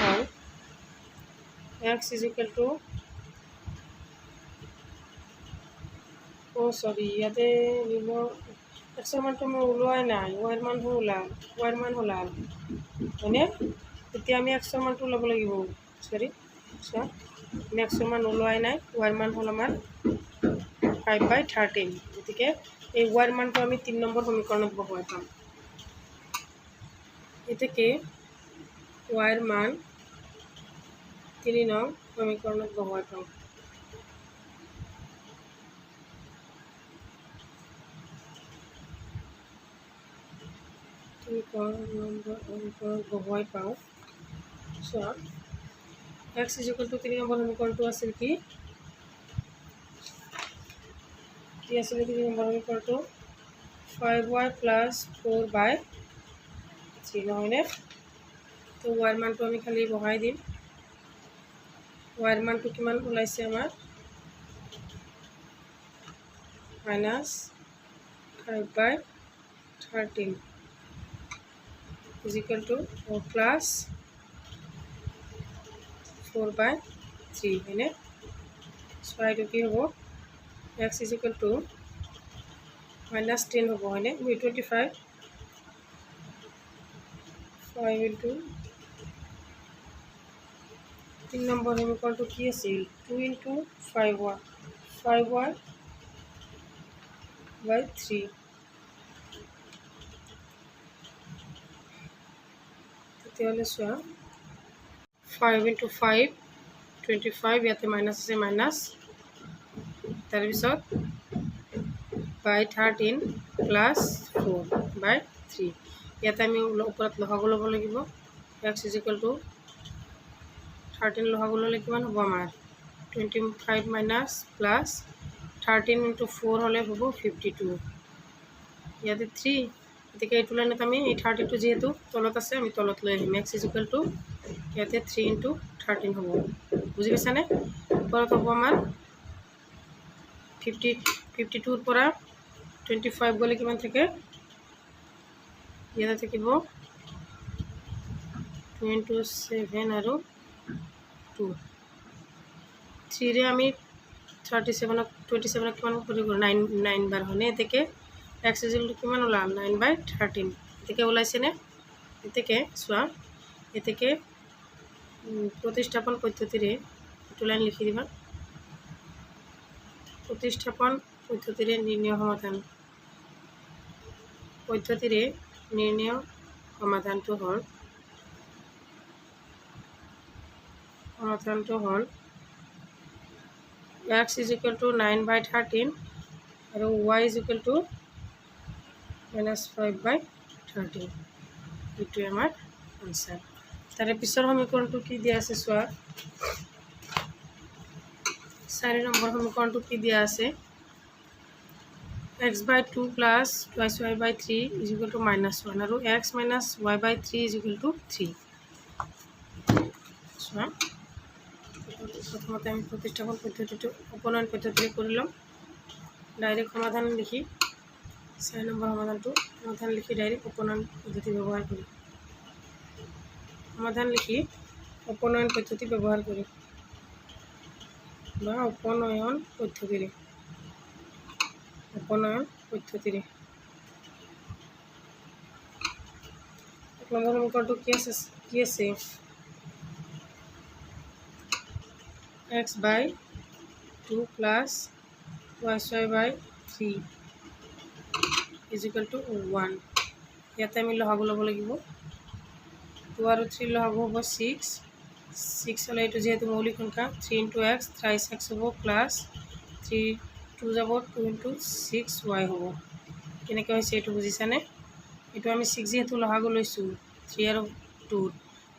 হ'ল x = ইয়াতে x ৰ মানটো মই ওলোৱাই নাই y ৰ মানটো ওলাল হয়নে এতিয়া আমি x ৰ মানটো ল'ব লাগিব আমি x ৰ মান ওলোৱাই নাই y ৰ মান হ'ল আমাৰ 5/13 গতিকে এই y ৰ মানটো আমি 3 নম্বৰ সমীকৰণত বহুৱাই পাম এতেকে y ৰ মান 3 নং সমীকৰণত বহুৱাই পাম বহুৱাই পাওঁ চোৱা x = 3 নম্বৰ সমীকৰণটো আছিল কি আছিলে 3 নম্বৰ সমীকৰণটো 5y + 4/3 নহয়নে তো y ৰ মানটো আমি খালি বহাই দিম y ৰ মানটো কিমান ওলাইছে আমাৰ -5/13 = 4/3 হয়নে চোৱা এইটো কি হ'ব x = -10 হ'ব হয়নে 25 5 * 3 নম্বৰ সমীকৰণটো কি আছিল 2 * 5y/3 তেতিয়াহ'লে চোৱা 5 * 5 25 ইয়াতে মাইনাছ আছে মাইনাছ তাৰপিছত /13 + 4/3 ইয়াতে আমি ওপৰত লসাগু ল'ব লাগিব x = 13 লসাগু ল'লে কিমান হ'ব আমাৰ 25 মাইনাছ প্লাছ 13 * 4 হ'লে হ'ব 52 ইয়াতে 3 গতিকে এইটো লাইনত আমি এই 32 যিহেতু তলত আছে আমি তলত লৈ আহিম x = ইয়াতে 3 * 13 হ'ব বুজি পাইছানে ওপৰত হ'ব আমাৰ 52 ৰ পৰা 25 গ'লে কিমান থাকে ইয়াতে থাকিব 27 আৰু 2 3 ৰে আমি 27ক কিমান কৰি গ'ল 9 বাৰ হয়নে এতেকে x = কিমান ওলাল 9/13 এতেকে ওলাইছেনে এতেকে চোৱা এতেকে প্ৰতিস্থাপন পদ্ধতিৰে এইটো লাইন লিখি দিবা প্ৰতিস্থাপন পদ্ধতিৰে নিৰ্ণয় সমাধানটো হ'ল x = 9/13 আৰু y = -5/13 এইটোৱে আমাৰ আনসাৰ তাৰে পিছৰ সমীকৰণটো কি দিয়া আছে চোৱা 4 নম্বৰ সমীকৰণটো কি দিয়া আছে x/2 + twice y/3 = -1 আৰু x - y/3 = 3 চোৱা প্ৰথমতে আমি প্ৰতিস্থাপন পদ্ধতিটো উপনয়ন পদ্ধতিৰে কৰি ল'ম ডাইৰেক্ট সমাধান লিখি 4 নম্বৰ সমাধান লিখি ডাইৰেক্ট উপনয়ন পদ্ধতি ব্যৱহাৰ কৰি বা উপনয়ন পদ্ধতিৰে এক নম্বৰ সমীকৰণটো কি আছে x/2 + y/3 = 1 ইয়াতে আমি লসাগু ল'ব লাগিব 2 আৰু 3 লসাগু হ'ব 6 6 হলে এইটো যেহেতু মৌলিক সংখ্যা 3 × x thrice x হ'ব প্লাছ 3 2 যাব 2 × 6y হ'ব। কেনেকৈ হৈছে এইটো বুজিছানে? এইটো আমি 6 যেহেতু লহাগু লৈছোঁ 3 আৰু 2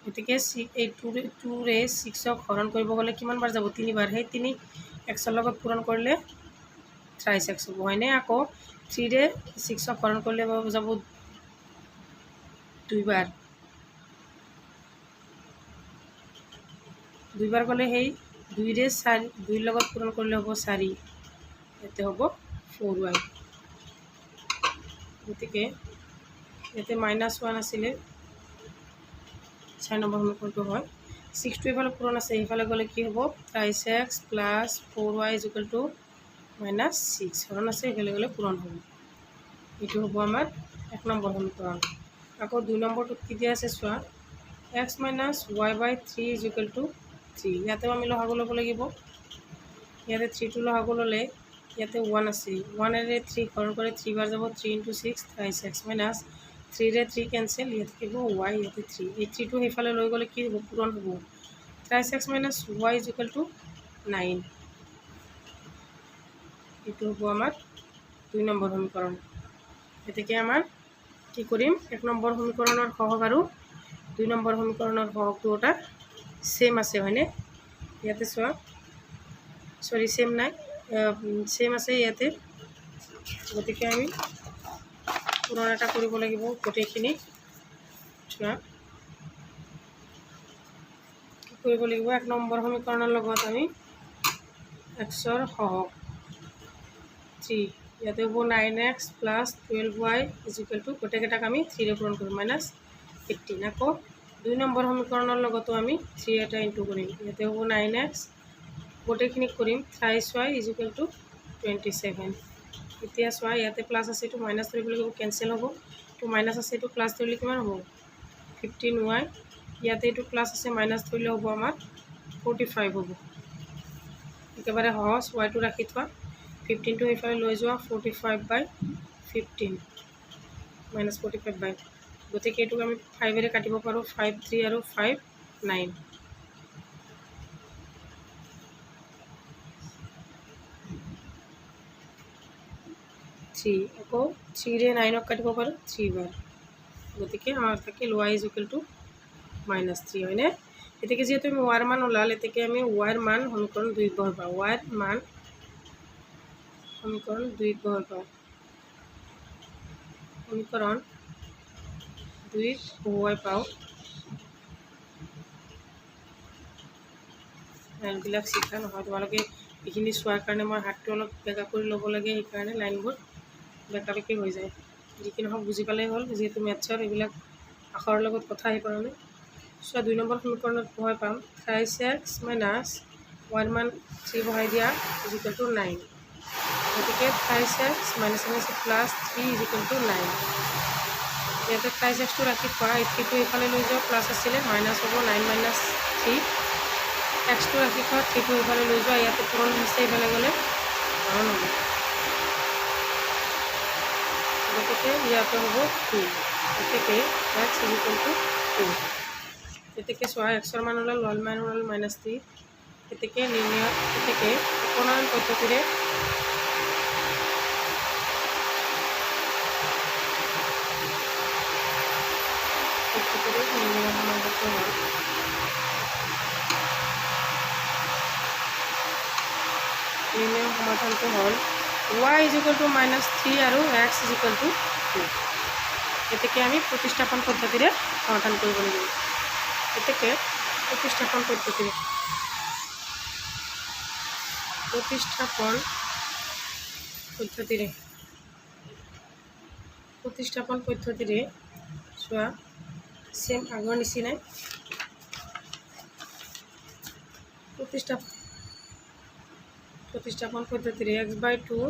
গতিকে এই 2ৰে 6ক হৰণ কৰিব গ'লে কিমান বাৰ যাব? 3 বাৰ। সেই 3 xৰ লগত পূৰণ কৰিলে thrice x হ'ব হয়নে? আকৌ 3ৰে 6ক হৰণ কৰিলে যাব 2 বাৰ। 2 বাৰ গ'লে সেই 2ৰে 2ৰ লগত পূৰণ কৰিলে হ'ব 4, ইয়াতে হ'ব 4y। গতিকে ইয়াতে -1 আছিলে 4 নম্বৰ সমীকৰণটো হয়। 6টো এইফালে পূৰণ আছে, সেইফালে গ'লে কি হ'ব? thrice x প্লাছ 4y = -6 হৰণ আছে, সেইফালে গ'লে পূৰণ হ'ব। এইটো হ'ব আমাৰ 1 নম্বৰ সমীকৰণ। আকৌ 2 নম্বৰটোত কি দিয়া আছে চোৱা, x - y/3 = 3। ইয়াতেও আমি লহাগু ল'ব লাগিব। ইয়াতে 3টো লহাগু ল'লে ইয়াতে 1 আছে, 1ৰে 3 হৰণ কৰে 3 বাৰ যাব 3 × 6 thrice x minus 3ৰে 3 কেঞ্চেল, ইয়াতে থাকিব y, ইয়াতে 3। এই 3টো সেইফালে লৈ গ'লে কি হ'ব? পূৰণ হ'ব। thrice x minus y = 9। এইটো হ'ব আমাৰ 2 নম্বৰ সমীকৰণ। গতিকে আমাৰ কি কৰিম? 1 নম্বৰ সমীকৰণৰ সহগ আৰু 2 নম্বৰ সমীকৰণৰ সহগ দুয়োটা সেম আছে হয়নে? ইয়াতে চোৱা, সৰি সেম নাই, সেম আছে ইয়াতে। গতিকে আমি পূৰণ এটা কৰিব লাগিব গোটেইখিনি। চোৱা কি কৰিব লাগিব? 1 নম্বৰ সমীকৰণৰ লগত আমি xৰ সহগ 3, ইয়াতে হ'ব 9x প্লাছ 12y = গোটেইকেইটাক আমি 3ৰে পূৰণ কৰিম -15। আকৌ 2 নম্বৰ সমীকৰণৰ লগতো আমি 3 এটা ইনটু কৰিম। ইয়াতে হ'ব 9x, গোটেইখিনিক কৰিম thrice y = 27। এতিয়া চোৱা ইয়াতে প্লাছ আছে, এইটো মাইনাছ ধৰিব লাগিব, কেঞ্চেল হ'ব। এইটো মাইনাছ আছে, এইটো প্লাছ ধৰিলে কিমান হ'ব? 15y। ইয়াতে এইটো প্লাছ আছে, মাইনাছ ধৰিলে হ'ব আমাৰ 45 হ'ব। একেবাৰে সহজ, ৱাইটো ৰাখি থোৱা, 15টো সেইফালে লৈ যোৱা, 45/15 -45/। গতিকে এইটোক আমি 5ৰে কাটিব পাৰোঁ, 5 3 আৰু 5 9। আকৌ 3ৰে 9ক কাটিব পাৰোঁ 3 বাৰ। গতিকে আমাৰ থাকিল y = -3 হয়নে? এতেকে যেহেতু আমি y মান ওলাল, এতেকে আমি y মান সমীকরণ 2 ব্যবহার পাও। y মান সমীকরণ 2 ব্যবহার পাও। সমীকরণ 2 y পাও। লাইনবিলাক শিকা নহয়, তোমালোকে এইখিনি চোৱাৰ কাৰণে মই হাতটো অলপ বেকা কৰি ল'ব লাগে, সেইকাৰণে লাইনবোৰ বেকা বেকি হৈ যায়। যিকি নহওক বুজি পালেই হ'ল, যিহেতু মেথছৰ এইবিলাক আখৰৰ লগত কথা আহি পৰা নাই। চোৱা 2 নম্বৰ সমীকৰণত মই পাম thrice x minus y মান 3 বহাই দিয়া = 9। গতিকে thrice x minus plus 3 = 9। ইয়াতে thrice x টো ৰাখি থোৱা, 3টো এইফালে লৈ যাওঁ, প্লাছ আছিলে মাইনাছ হ'ব 9 - 3। x টো ৰাখি থোৱা, 3টো এইফালে লৈ যোৱা, ইয়াতে পূৰণ হৈছে, এইফালে গ'লে হৰণ হ'ব। গতিকে ইয়াতে হ'ব 2। গতিকে x = 2। গতিকে চোৱা xৰ মান ওলাল, y মান ওলাল -3। গতিকে উপনয়ন পদ্ধতিৰে নিৰ্ণয় সমাধানটো হ'ল y = -3 আৰু x = 2। গতিকে আমি প্ৰতিস্থাপন পদ্ধতিৰে সমাধান কৰিব লাগিব। গতিকে প্ৰতিস্থাপন পদ্ধতিৰে চোৱা সেম আগৰ নিচিনাই প্ৰতিস্থাপন পদ্ধতিৰে x/2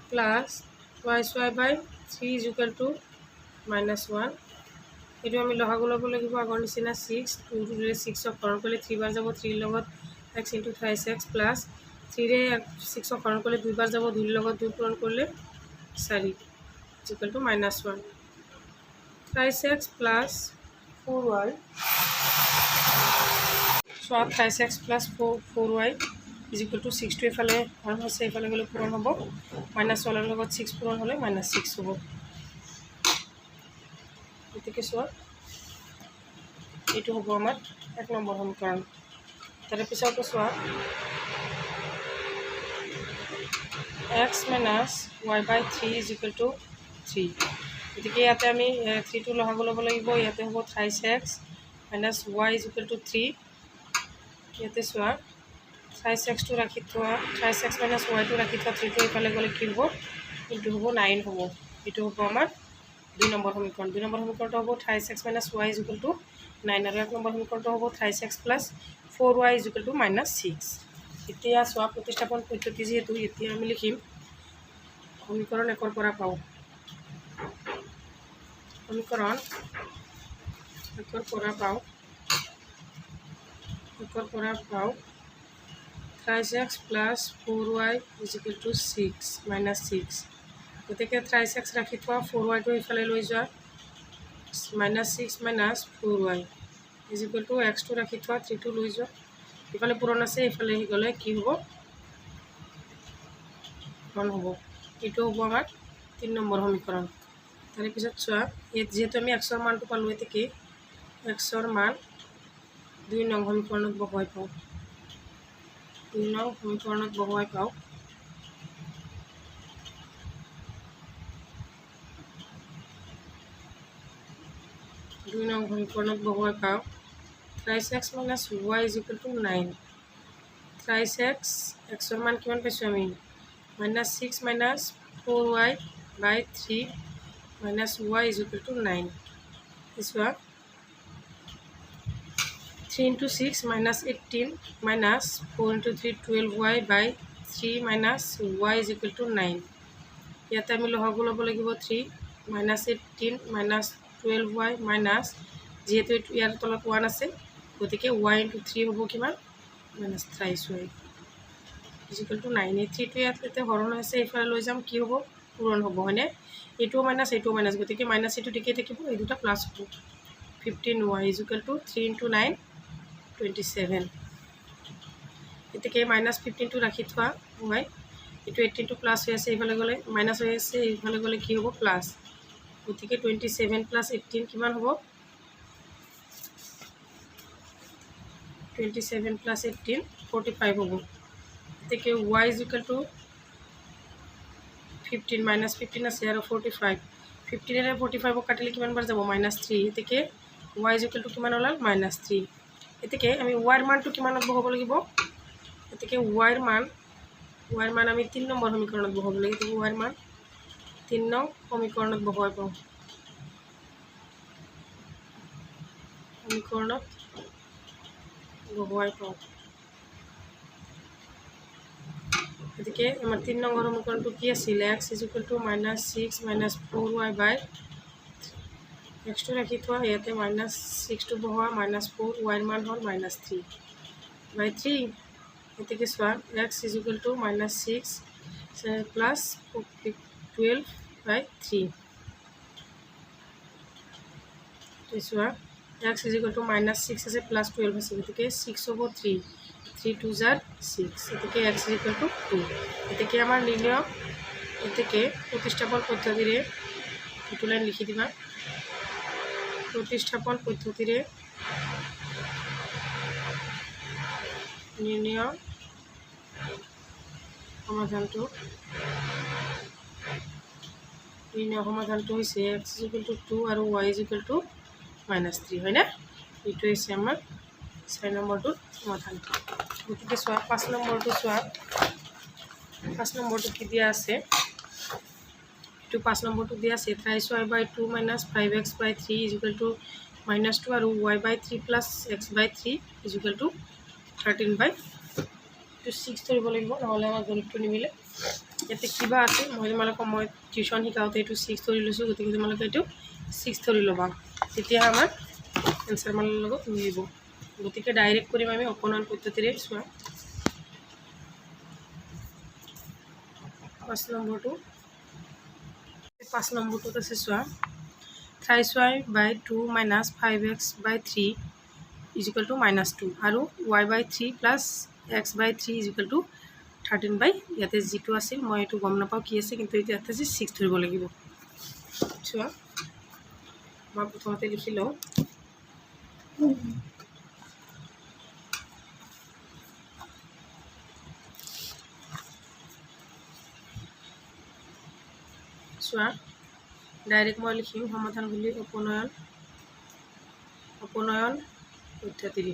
প্লাছ y/3 = -1। এইটো আমি লহাগু ল'ব লাগিব আগৰ নিচিনা 6, 2ৰে 6ক হৰণ কৰিলে 3 বাৰ যাব, 3ৰ লগত x × thrice x প্লাছ 3ৰে 6ক হৰণ কৰিলে 2 বাৰ যাব, 2ৰ লগত 2 পূৰণ কৰিলে 4 = -1। thrice x প্লাছ 4y চোৱা 3x plus 4y is equal to 6টো এইফালে হৰণ হৈছে, এইফালে গ'লে পূৰণ হ'ব, মাইনাছ 1ৰ লগত 6 পূৰণ হ'লে -6 হ'ব। গতিকে চোৱা এইটো হ'ব আমাৰ 1 নম্বৰ সমীকৰণ। তাৰে পিছতো চোৱা x minus y/3 is equal two 3। গতিকে ইয়াতে আমি 3টো লসাগু ল'ব লাগিব। ইয়াতে হ'ব 3x minus y is equal two 3। ইয়াতে চোৱা 3xটো ৰাখি থোৱা, 3x মাইনাছ yটো ৰাখি থোৱা, 3টো এইফালে গ'লে কি হ'ব, এইটো হ'ব 9 হ'ব। এইটো হ'ব আমাৰ 2 নম্বৰ সমীকৰণ। 2 নম্বৰ সমীকৰণটো হ'ব 3x minus y is equal two 9 আৰু 1 নম্বৰ সমীকৰণটো হ'ব 3x plus 4y is equal two -6। এতিয়া চোৱা প্ৰতিস্থাপন পদ্ধতি যিহেতু এতিয়া আমি লিখিম সমীকৰণ 1ৰ পৰা পাওঁ, সমীকৰণ 1ৰ পৰা পাওঁ 3x plus 4y is equal two 6 -6। গতিকে 3x ৰাখি থোৱা, 4yটো এইফালে লৈ যোৱা, -6 minus 4y is equal to xটো ৰাখি থোৱা, 3টো লৈ যোৱা, এইফালে পূৰণ আছে, এইফালে আহি গ'লে কি হ'ব, পূৰণ হ'ব। এইটো হ'ব আমাৰ 3 নম্বৰ সমীকৰণ। তাৰে পিছত চোৱা ইয়াত যিহেতু আমি xৰ মানটো পালোঁ, এতেকে xৰ মান 2 নং সমীকৰণত বহুৱাই পাওঁ, 2 নং সমীকৰণত বহুৱাই পাওঁ। দুই নং সমীকৰণত বহুৱাই পাওঁ 3x minus y is equal two 9। 3x xৰ মান কিমান পাইছোঁ আমি, -6 minus 4y/3 minus y is equal two 9। চোৱা 3 × 6 -18 minus 4 × 3 12y/3 minus y is equal two 9। ইয়াতে আমি লসাগু ল'ব লাগিব 3 -18 মাইনাছ 12y মাইনাছ, যিহেতু এইটো ইয়াৰ তলত 1 আছে, গতিকে y × 3 হ'ব কিমান, -23y ইজ ইকুৱেল টু 9। এই 3টো ইয়াতে হৰণ হৈছে, এইফালে লৈ যাম, কি হ'ব, পূৰণ হ'ব, হয়নে? এইটোও মাইনাছ, এইটোও মাইনাছ, গতিকে মাইনাছ এইটো ঠিকেই থাকিব, এই দুটা প্লাছ হ'ব। 15y is equal two 3 × 9 27। গতিকে -15টো ৰাখি থোৱা y, এইটো 18টো প্লাছ হৈ আছে, এইফালে গ'লে মাইনাছ হৈ আছে, এইফালে গ'লে কি হ'ব, প্লাছ। গতিকে 27 + 18 কিমান হ'ব, 27 + 18 45 হ'ব। গতিকে y ইজ ইকুৱেল টু 15 -15 আছে আৰু 45, 15 আৰু 45 কাটিলে কিমান বাৰ যাব, -3। গতিকে y ইজ ইকুৱেল টু কিমান ওলাল, -3। গতিকে আমি y ৰ মানটো কিমানত বহাব লাগিব, গতিকে y ৰ মান আমি 3 নম্বৰ সমীকৰণত বহাব লাগিব। গতিকে y ৰ মান 3 নং সমীকৰণত বহুৱাই পাওঁ, গতিকে আমাৰ 3 নম্বৰ সমীকৰণটো কি আছিল, x is equal two -6 minus 4y/, xটো ৰাখি থোৱা, ইয়াতে -6টো বহোৱা, -4, y ৰ মান হ'ল -3/3। গতিকে চোৱা x is equal two -6 plus 12/3। চোৱা x ইজ ইকুৱেল টু -6 আছে, +12 আছে, গতিকে 6 হ'ব 3, 3 × 2 = 6, গতিকে x ইজ ইকুৱেল টু 2। গতিকে আমাৰ নিৰ্ণয়, গতিকে প্ৰতিস্থাপন পদ্ধতিৰে এইটো লাইন লিখি দিবা, প্ৰতিস্থাপন পদ্ধতিৰে নিৰ্ণয় সমাধানটো হৈছে x ইজ ইকুৱেল টু 2 আৰু y ইজ ইকুৱেল টু -3, হয়নে? এইটো হৈছে আমাৰ 4 নম্বৰটোৰ সমাধান। গতিকে চোৱা 5 নম্বৰটো চোৱা, 5 নম্বৰটো কি দিয়া আছে, এইটো 5 নম্বৰটো দিয়া আছে 3y/2 - 5x/3 is equal two -2 আৰু y/3 + x/3 is equal two 13/, এইটো 6 ধৰিব লাগিব, নহ'লে আমাৰ গণিতটো নিমিলে। ইয়াতে কিবা আছে, মই টিউশ্যন শিকাওঁতে এইটো 6 ধৰি লৈছোঁ, গতিকে তোমালোকে এইটো 6 ধৰি ল'বা, তেতিয়া আমাৰ এনচাৰ মানৰ লগত মিলিব। গতিকে ডাইৰেক্ট কৰিম আমি অপনয়ন পদ্ধতিৰে। চোৱা 5 নম্বৰটোত আছে, চোৱা 3y/2 - 5x/3 ইজিকেল টু -2 আৰু y/3 plus x/3 is equal two 13 ইয়াতে যিটো আছিল মই এইটো গম নাপাওঁ কি আছে, কিন্তু ইয়াতে যে 6 ধৰিব লাগিব। চোৱা মই প্ৰথমতে লিখি লওঁ। চোৱা ডাইৰেক্ট মই লিখিম সমাধান বুলি উপনয়ন পদ্ধতিৰে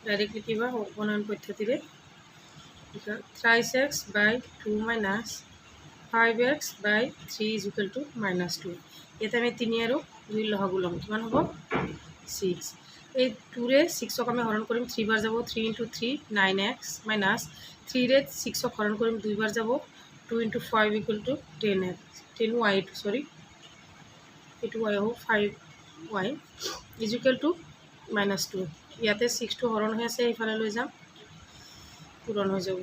ডাইৰেক্ট লিখিবা। উপনয়ন পদ্ধতিৰে লিখা 3x/2 - 5x/3 ইজিকেল টু -2। ইয়াতে আমি 3 আৰু 2 লহগু ল'ম, কিমান হ'ব 6। এই 2ৰে 6ক আমি হৰণ কৰিম, 3 বাৰ যাব, 3 × 3 9x - 3ৰে 6ক হৰণ কৰিম, 2 বাৰ যাব, 2 × 5 ইকুৱেল টু 10x 10y, সৰি এইটো y হ'ব 5y ইজিকেল টু -2। ইয়াতে 6টো হৰণ হৈ আছে, এইফালে লৈ যাম, পূৰণ হৈ যাব।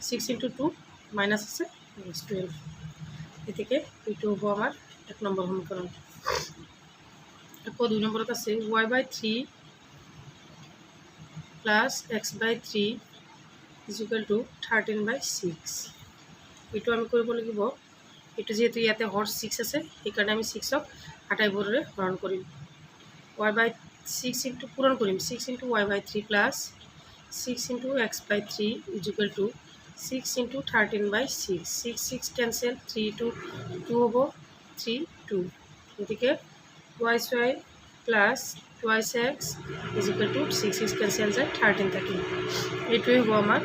6 × 2 মাইনাছ আছে -12। গতিকে এইটো হ'ব আমাৰ 1 নম্বৰ সমীকৰণ। আকৌ 2 নম্বৰত আছে y/3 plus x/3 is equal two 13/6। এইটো আমি কৰিব লাগিব। এইটো যিহেতু ইয়াতে হৰ 6 আছে, সেইকাৰণে আমি 6ক আটাইবোৰেৰে হৰণ কৰিম। y/6 পূৰণ কৰিম, 6 × y/3 plus 6 × x/3 is equal two 6 × 13/6। 6 6 cancel, 3 2 2 হ'ব, 3 2। গতিকে y² plus y6 is equal two 6 6 cancel যায়, 13 থাকিল। এইটোৱে হ'ব আমাৰ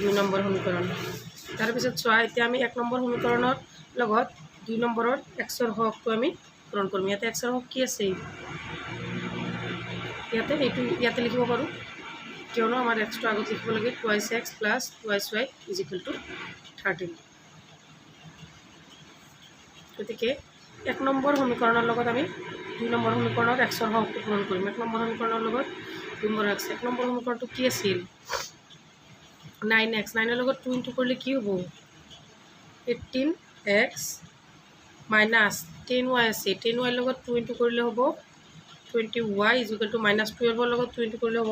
2 নম্বৰ সমীকৰণ। তাৰপিছত চোৱা, এতিয়া আমি 1 নম্বৰ সমীকৰণৰ লগত 2 নম্বৰৰ xৰ হৰকটো আমি পূৰণ কৰিম। ইয়াতে xৰ হৰক কি আছে, ইয়াতে লিখিব পাৰোঁ, কিয়নো আমাৰ xটো আগত লিখিব লাগে 2x plus 2y is equal two 13। গতিকে 1 নম্বৰ সমীকৰণৰ লগত আমি 2 নম্বৰ সমীকৰণৰ xৰ হৰকটো পূৰণ কৰিম। 1 নম্বৰ সমীকৰণৰ লগত 2 নম্বৰ x। 1 নম্বৰ সমীকৰণটো কি আছিল 9x। 9ৰ লগত 2 ইনটু কৰিলে কি হ'ব 18x মাইনাছ 10y আছে, 10y লগত 2 ইনটু কৰিলে হ'ব 20y ইজিকেল টু -12ৰ লগত 2 ইনটু কৰিলে হ'ব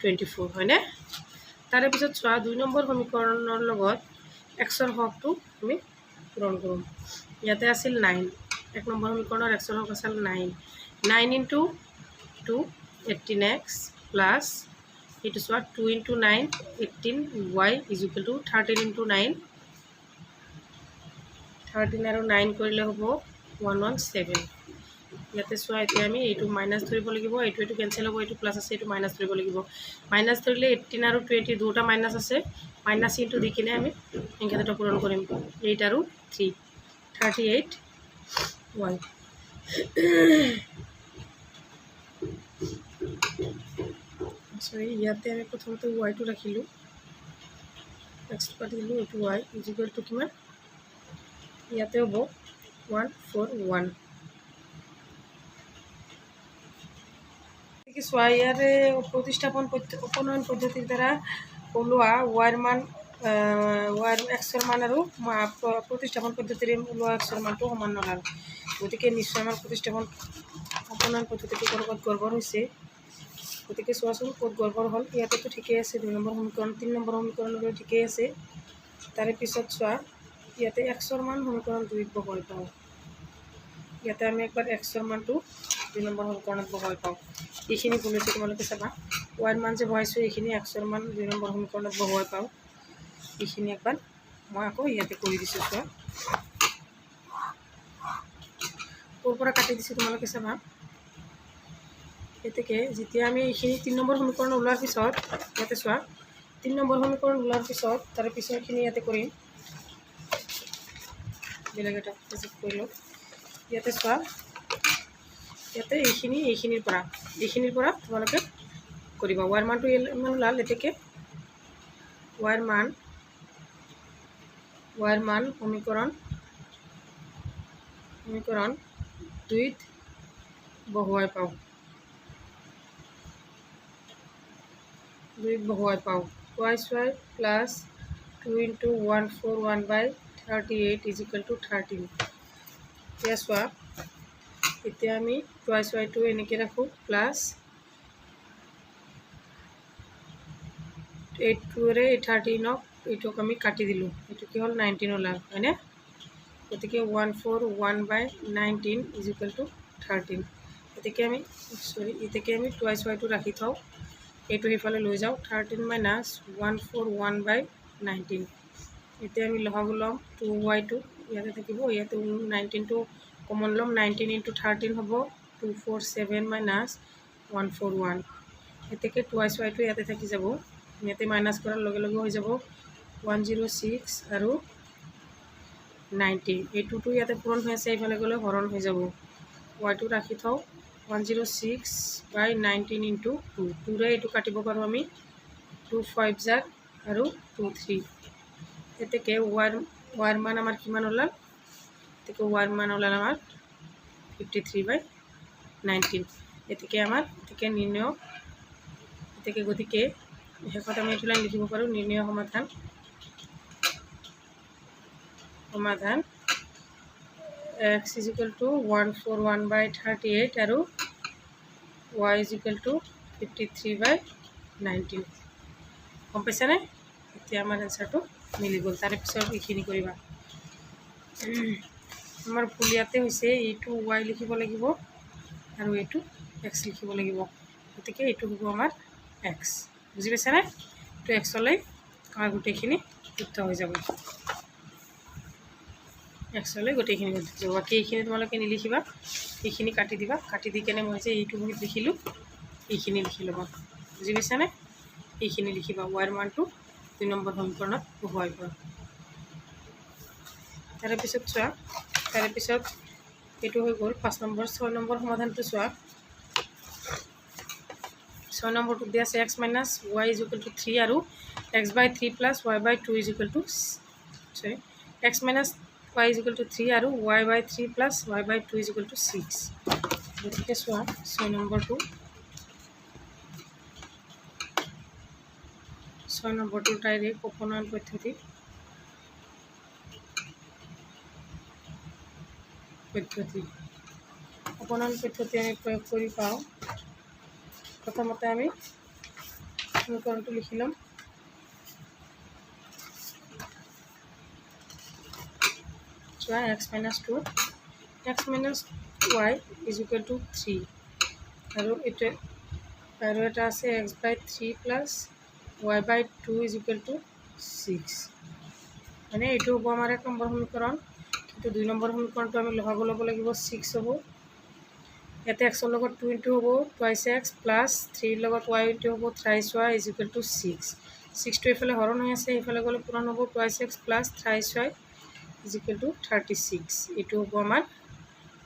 -24, হয়নে? তাৰে পিছত চোৱা 2 নম্বৰ সমীকৰণৰ লগত xৰ হৰকটো আমি পূৰণ কৰোঁ। ইয়াতে আছিল 9। 1 নম্বৰ সমীকৰণৰ xৰ হৰক আছিল 9। 9 × 2 18x প্লাছ এইটো চোৱা 2 × 9 18y ইজিকেল টু 13 × 9 13 আৰু 9 কৰিলে হ'ব 117। ইয়াতে চোৱা এতিয়া আমি এইটো মাইনাছ ধৰিব লাগিব, এইটো কেঞ্চেল হ'ব, এইটো প্লাছ আছে, এইটো মাইনাছ ধৰিব লাগিব। মাইনাছ ধৰিলে 18 আৰু 20 দুটা মাইনাছ আছে, মাইনাছ ইনটু দি কিনে আমি সংখ্যাটো পূৰণ কৰিম। 8 আৰু 3 38y। সৰি ইয়াতে আমি প্ৰথমতে ৱাইটো ৰাখিলোঁ, নেক্সট কাটি দিলোঁ, এইটো y ইজিকেল টু কিমান, ইয়াতে হ'ব 141। চোৱা ইয়াৰে উপনয়ন পদ্ধতিৰ দ্বাৰা ওলোৱা ৱাইৰ মান xৰ মান আৰু প্ৰতিস্থাপন পদ্ধতিৰে ওলোৱা xৰ মানটো সমান নহ'ল। গতিকে নিশ্চয় আমাৰ উপনয়ন পদ্ধতিটো ক'ৰবাত গড়বড় হৈছে। গতিকে চোৱাচোন ক'ত গড়বড় হ'ল। ইয়াতেতো ঠিকেই আছে, 2 নম্বৰ সমীকৰণ 3 নম্বৰ সমীকৰণলৈ ঠিকেই আছে। তাৰে পিছত চোৱা ইয়াতে xৰ মান সমীকৰণ 2ত বহুৱাই পাওঁ। ইয়াতে আমি একবাৰ xৰ মানটো 2 নম্বৰ সমীকৰণত বহুৱাই পাওঁ। এইখিনি ভুল হৈছে, তোমালোকে চাবা ৱাইৰ মান যে বহাইছোঁ এইখিনি xৰ মান 2 নম্বৰ সমীকৰণত বহুৱাই পাওঁ। এইখিনি একবাৰ মই আকৌ ইয়াতে কৰি দিছোঁ। চোৱা ক'ৰ পৰা কাটি দিছোঁ তোমালোকে চাবা। গতিকে যেতিয়া আমি এইখিনি 3 নম্বৰ সমীকৰণ ওলোৱাৰ পিছত ইয়াতে চোৱা 3 নম্বৰ সমীকৰণ ওলোৱাৰ পিছত তাৰে পিছৰখিনি ইয়াতে কৰিম, বেলেগ এটা কৰি লওঁ। ইয়াতে চোৱা ইয়াতে এইখিনিৰ পৰা তোমালোকে কৰিবা। ৱাইৰ মানটো ইমান ওলাল, এতেকে ৱাইৰ মান সমীকৰণ 2ত বহুৱাই পাওঁ। 2y² plus 2 × 141/38 is equal two 13। এতিয়া চোৱা এতিয়া আমি টুৱাইছ ৱাইটো এনেকৈ ৰাখোঁ প্লাছ 8টোৰে 13ক এইটোক আমি কাটি দিলোঁ, এইটো কি হ'ল 19 ওলাল হয়নে। গতিকে 141/19 = 13। এতেকে আমি টুৱাইছ ৱাইটো ৰাখি থওঁ, এইটো সিফালে লৈ যাওঁ 13 - 141/19। এতিয়া আমি লসাগু ল'ম 2y ইয়াতে থাকিব, ইয়াতে 19টো কমন ল'ম, 19 × 13 হ'ব 247 - 141। এতেকে টুৱাইছ ৱাইটো ইয়াতে থাকি যাব, ইয়াতে মাইনাছ কৰাৰ লগে লগে হৈ যাব 106 আৰু 90। এইটোতো ইয়াতে পূৰণ হৈ আছে, এইফালে গ'লে হৰণ হৈ যাব। ৱাইটো ৰাখি থওঁ 106/19 × 2, 2ৰে এইটো কাটিব পাৰোঁ আমি, 2 5 জাৰ আৰু 2 3। এতেকে ৱাইৰ মান আমাৰ কিমান ওলাল, এতেকে ৱাইৰ মান ওলাল আমাৰ 53/19। এতেকে আমাৰ নিৰ্ণয়, গতিকে শেষত আমি এইটো লাইন লিখিব পাৰোঁ, নিৰ্ণয় সমাধান x = 141/38 আৰু y = 53/19। গম পাইছানে? এতিয়া আমাৰ এনচাৰটো মিলি গ'ল। তাৰে পিছত এইখিনি কৰিবা। আমাৰ ভুল ইয়াতে হৈছে, এইটো y লিখিব লাগিব আৰু এইটো x লিখিব লাগিব। গতিকে এইটো হ'ব আমাৰ x। বুজি পাইছানে? এইটো xলৈ আমাৰ গোটেইখিনি যুক্ত হৈ যাব, xলৈ গোটেইখিনি যুক্ত হৈ যাব। বাকী এইখিনি তোমালোকে নিলিখিবা, এইখিনি কাটি দিবা, কাটি দি কেনে মই যে এইটো বহীত লিখিলোঁ এইখিনি লিখি ল'বা। বুজি পাইছানে? এইখিনি লিখিবা, ৱাইৰ মানটো 2 নম্বৰ সমীকৰণত বহুৱাই পোৱা। তাৰে পিছত চোৱা, তাৰে পিছত এইটো হৈ গ'ল 5 নম্বৰ। 6 নম্বৰ সমাধানটো চোৱা। 6 নম্বৰটো দিয়া আছে x - y = 3 আৰু x/3 + y/2 = x - y = 3 আৰু y/3 + y/2 = 6। গতিকে চোৱা 6 নম্বৰটো, 6 নম্বৰটো ডাইৰেক্ট অপনয়ন পদ্ধতি অপনয়ন পদ্ধতি আমি প্ৰয়োগ কৰি পাওঁ। প্ৰথমতে আমি সমীকৰণটো লিখি ল'ম। চোৱা x - 2, x - y = 3 আৰু এটা আছে x/3 + y/2 = 6 মানে এইটো হ'ব আমাৰ 1 নম্বৰ সমীকৰণ। কিন্তু 2 নম্বৰ সমীকৰণটো আমি লসাগু ল'ব লাগিব, 6 হ'ব। ইয়াতে x ৰ লগত 2 × হ'ব টুৱাইছ x প্লাছ 3 ৰ লগত y × হ'ব থ্ৰাইছ y = 6। 6টো এইফালে হৰণ হৈ আছে, এইফালে গ'লে পূৰণ হ'ব, twice x plus thrice y = 36। এইটো হ'ব আমাৰ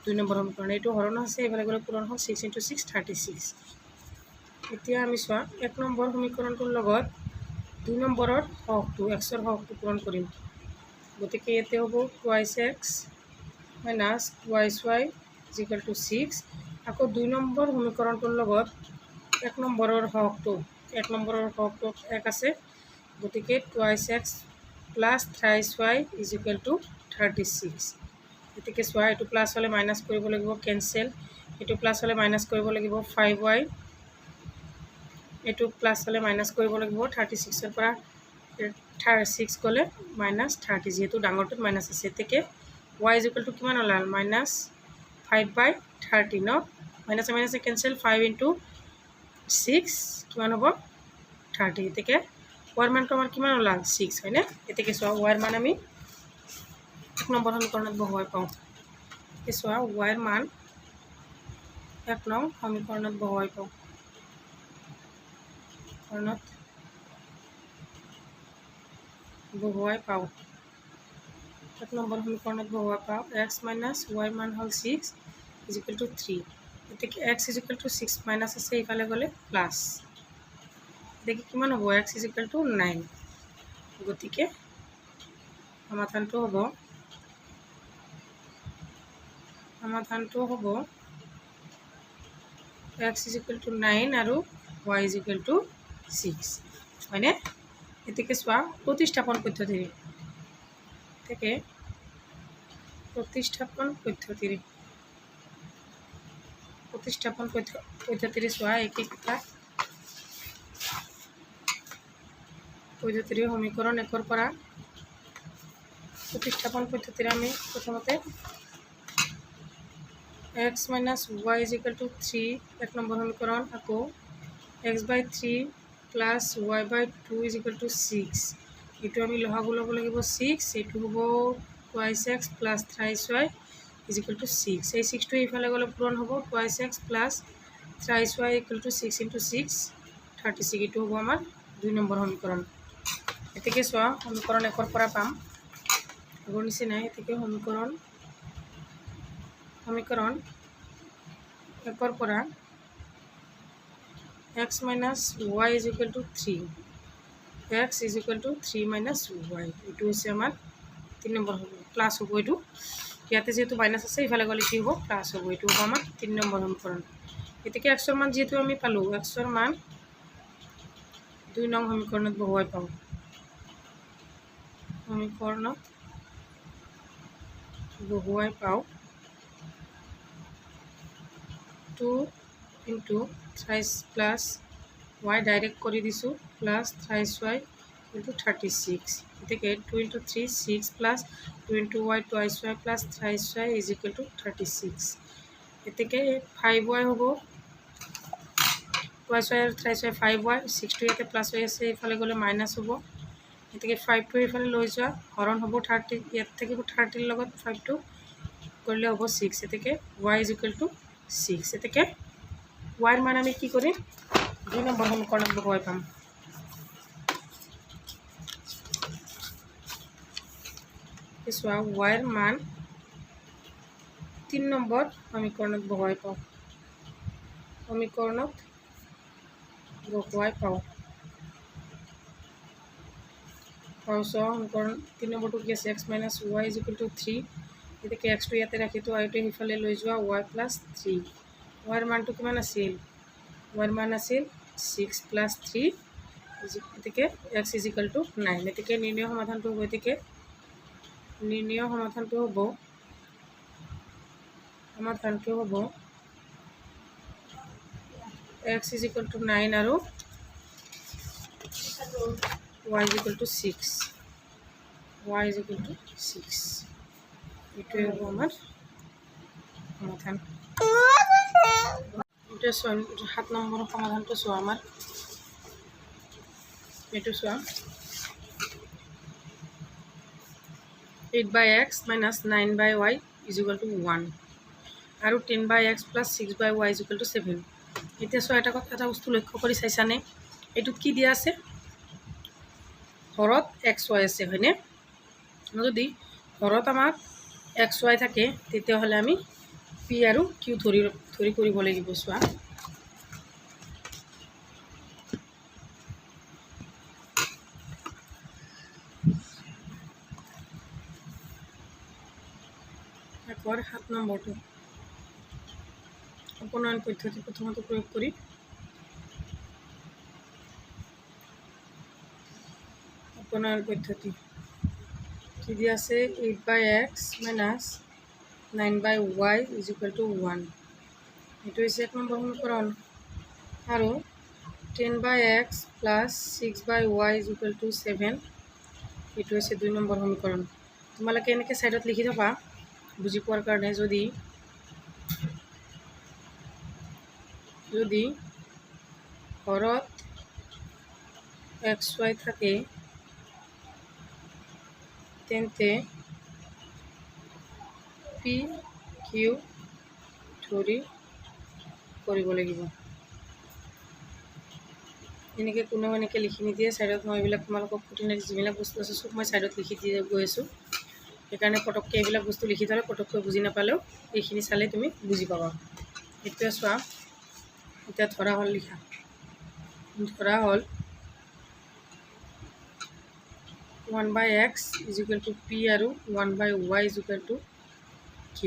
2 নম্বৰ সমীকৰণ। এইটো হৰণ আছে, এইফালে গ'লে পূৰণ হ'ল, 6 × 6 36। এতিয়া আমি চোৱা 1 নম্বৰ সমীকৰণটোৰ লগত 2 নম্বৰৰ হৰটো, xৰ হৰটো পূৰণ কৰিম। গতিকে ইয়াতে হ'ব টুৱাইছ x - টুৱাইছ y = 6। আকৌ 2 নম্বৰ সমীকৰণটোৰ লগত 1 নম্বৰৰ হৰটো, 1 আছে। গতিকে twice x plus thrice y = 36। গতিকে চোৱা, এইটো প্লাছ হ'লে মাইনাছ কৰিব লাগিব, কেনচেল। এইটো প্লাছ হ'লে মাইনাছ কৰিব লাগিব 5y, এইটো প্লাছ হ'লে মাইনাছ কৰিব লাগিব 36ৰ পৰা 6 গ'লে -30, যিহেতু ডাঙৰটোত মাইনাছ আছে। এতেকে y = কিমান ওলাল, -5/30 ন, মাইনাছে মাইনাছে কেনচেল, 5 × 6 কিমান হ'ব 30। এতেকে ৱাইৰ মানটো আমাৰ কিমান ওলাল 6 হয়নে। এতেকে চোৱা ৱাইৰ মান আমি 1 নম্বৰ সমীকৰণত বহুৱাই পাওঁ। চোৱা ৱাইৰ মান 1 নং সমীকৰণত বহুৱাই পাওঁ। এক নম্বৰ সমীকৰণত বহুৱাই পাওঁ, x - y মান হ'ল 6 = 3। গতিকে x = 6 মাইনাছ আছে, এইফালে গ'লে প্লাছ। গতিকে কিমান হ'ব, x = 9। গতিকে সমাধানটো হ'ব x = 9 আৰু y = 6 হয়নে। এতেকে চোৱা প্ৰতিস্থাপন পদ্ধতিৰে, প্ৰতিস্থাপন পদ্ধতিৰে চোৱা একেই কথা। পদ্ধতিৰে সমীকৰণ 1 পৰা প্ৰতিস্থাপন পদ্ধতিৰে আমি প্ৰথমতে x minus y is equal to 3 1 number সমীকৰণ, আকৌ x by 3 plus y by 2 is equal to 6, এইটো আমি লসাগু ল'ব লাগিব 6, এইটো হ'ব twice x plus thrice y is equal to 6, এই 6টো এইফালে গ'লে পূৰণ হ'ব twice x plus thrice y equal to 6 into 6 36, এইটো হ'ব আমাৰ 2 নম্বৰ সমীকৰণ। এতেকে চোৱা সমীকৰণ 1 পৰা পাম আগৰ নিচিনাই, এতেকে সমীকৰণ 1 পৰা x minus y is equal to 3, x is equal to 3 minus y, এইটো হৈছে আমাৰ 3 নম্বৰ হ'ব, প্লাছ হ'ব এইটো, ইয়াতে যেহেতু মাইনাছ আছে ইফালে গ'লে কি হ'ব প্লাছ হ'ব, এইটো হ'ব আমাৰ 3 নম্বৰ সমীকৰণ। এতেকে x ৰ মান যেহেতু আমি পালোঁ, x ৰ মান 2 নং সমীকৰণত বহুৱাই পাওঁ, সমীকৰণত বহুৱাই পাওঁ 2 into thrice plus y direct কৰি দিছোঁ প্লাছ thrice y into 36, এতেকে 2 into 3 6 plus 2 into y twice y plus thrice y is equal to 36, এতেকে 5y হ'ব twice y আৰু thrice y 5y, 6টো ইয়াতে প্লাছ হৈ আছে এইফালে গ'লে মাইনাছ হ'ব, এতেকে 5টো এইফালে লৈ যোৱা হৰণ হ'ব 30, ইয়াত থাকিব 30ৰ লগত 5টো কৰিলে হ'ব 6, এতেকে y is equal to 6, এতেকে y ৰ মান আমি কি কৰিম 2 নম্বৰ সমীকৰণত বহুৱাই পাম। চোৱা y ৰ মান 3 নম্বৰ সমীকৰণত বহুৱাই পাওঁ, সমীকৰণত বহুৱাই পাওঁ সমীকৰণ 3 নম্বৰটো কি আছে x minus y is equal to 3, এতেকে x টো ইয়াতে ৰাখিতো আইটো সিফালে লৈ যোৱা y plus 3, y ৰ মানটো কিমান আছিল, y ৰ মান আছিল 6 plus 3, এতেকে x is equal to 9, এতেকে নিৰ্ণয় সমাধানটো হ'ব, এতেকে নিৰ্ণয় সমাধানটো হ'ব x is equal to 9 আৰু y is equal to 6, y is equal to 6, এইটোৱে হ'ব আমাৰ সমাধান। এটা 7 নম্বৰ সমাধানটো চোৱা আমাৰ, এইটো চোৱা 8 by x minus 9 by y is equal to 1 আৰু 10 by x plus 6 by y is equal to 7, এতিয়া চোৱা এটা বস্তু লক্ষ্য কৰি চাইছানে, এইটোত কি দিয়া আছে হৰত x y আছে হয়নে, যদি হৰত আমাক x y থাকে তেতিয়াহ'লে আমি p আৰু q ধৰি কৰিব লাগিব। চোৱা একবাৰ 7 নম্বৰটো উপনয়ন পদ্ধতি প্ৰথমতে প্ৰয়োগ কৰি উপনয়ন পদ্ধতি কি দিয়া আছে 8 by x minus 9 by y is equal to 1, এইটো হৈছে 1 নম্বৰ সমীকৰণ, আৰু 10 by x plus 6 by y is equal to 7, এইটো হৈছে 2 নম্বৰ সমীকৰণ। তোমালোকে এনেকৈ ছাইডত লিখি থবা বুজি পোৱাৰ কাৰণে, যদি হৰত x y থাকে তেন্তে p q ধৰি কৰিব লাগিব, এনেকৈ কোনেও এনেকৈ লিখি নিদিয়ে ছাইডত, মই এইবিলাক তোমালোকক খুঁটিনাটি যিবিলাক বস্তু আছে চব মই ছাইডত লিখি দিয়ে গৈ আছোঁ, সেইকাৰণে পটককৈ এইবিলাক বস্তু লিখি থ'লে পটককৈ বুজি নাপালেও এইখিনি চালে তুমি বুজি পাবা। এতিয়া চোৱা এতিয়া ধৰা হ'ল লিখা, ধৰা হ'ল 1 by x is equal to p আৰু 1 by y is equal to q,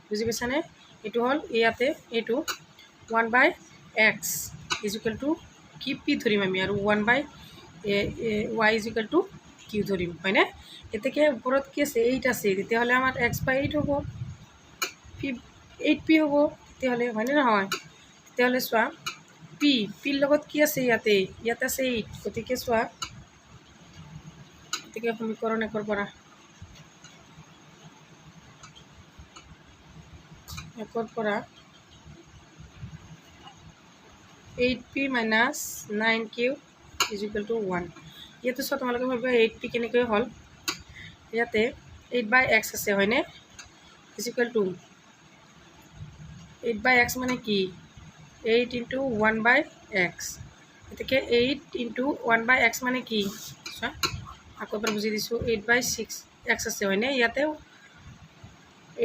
বুজি পাইছানে, এইটো হ'ল ইয়াতে এইটো 1 by x is equal to কি p ধৰিম আমি আৰু 1 by y is equal to q ধৰিম হয়নে, এতেকে ওপৰত কি আছে 8 আছে, তেতিয়াহ'লে আমাৰ x by 8 হ'ব, 8p হ'ব, তেতিয়াহ'লে হয়নে নহয়? তেতিয়াহ'লে চোৱা পিৰ লগত কি আছে ইয়াতে আছে 8, গতিকে চোৱা গতিকে সমীকৰণ 1 পৰা 8p minus 9q is equal to 1. ইয়াতে চোৱা তোমালোকে ভাবিবা 8p কেনেকৈ হ'ল, ইয়াতে 8/x আছে হয়নে, is equal to 8/x মানে কি 8 into 1/x, গতিকে 8 into 1/x মানে কি চোৱা আকৌ এবাৰ বুজি দিছোঁ 8/6x আছে হয়নে, ইয়াতে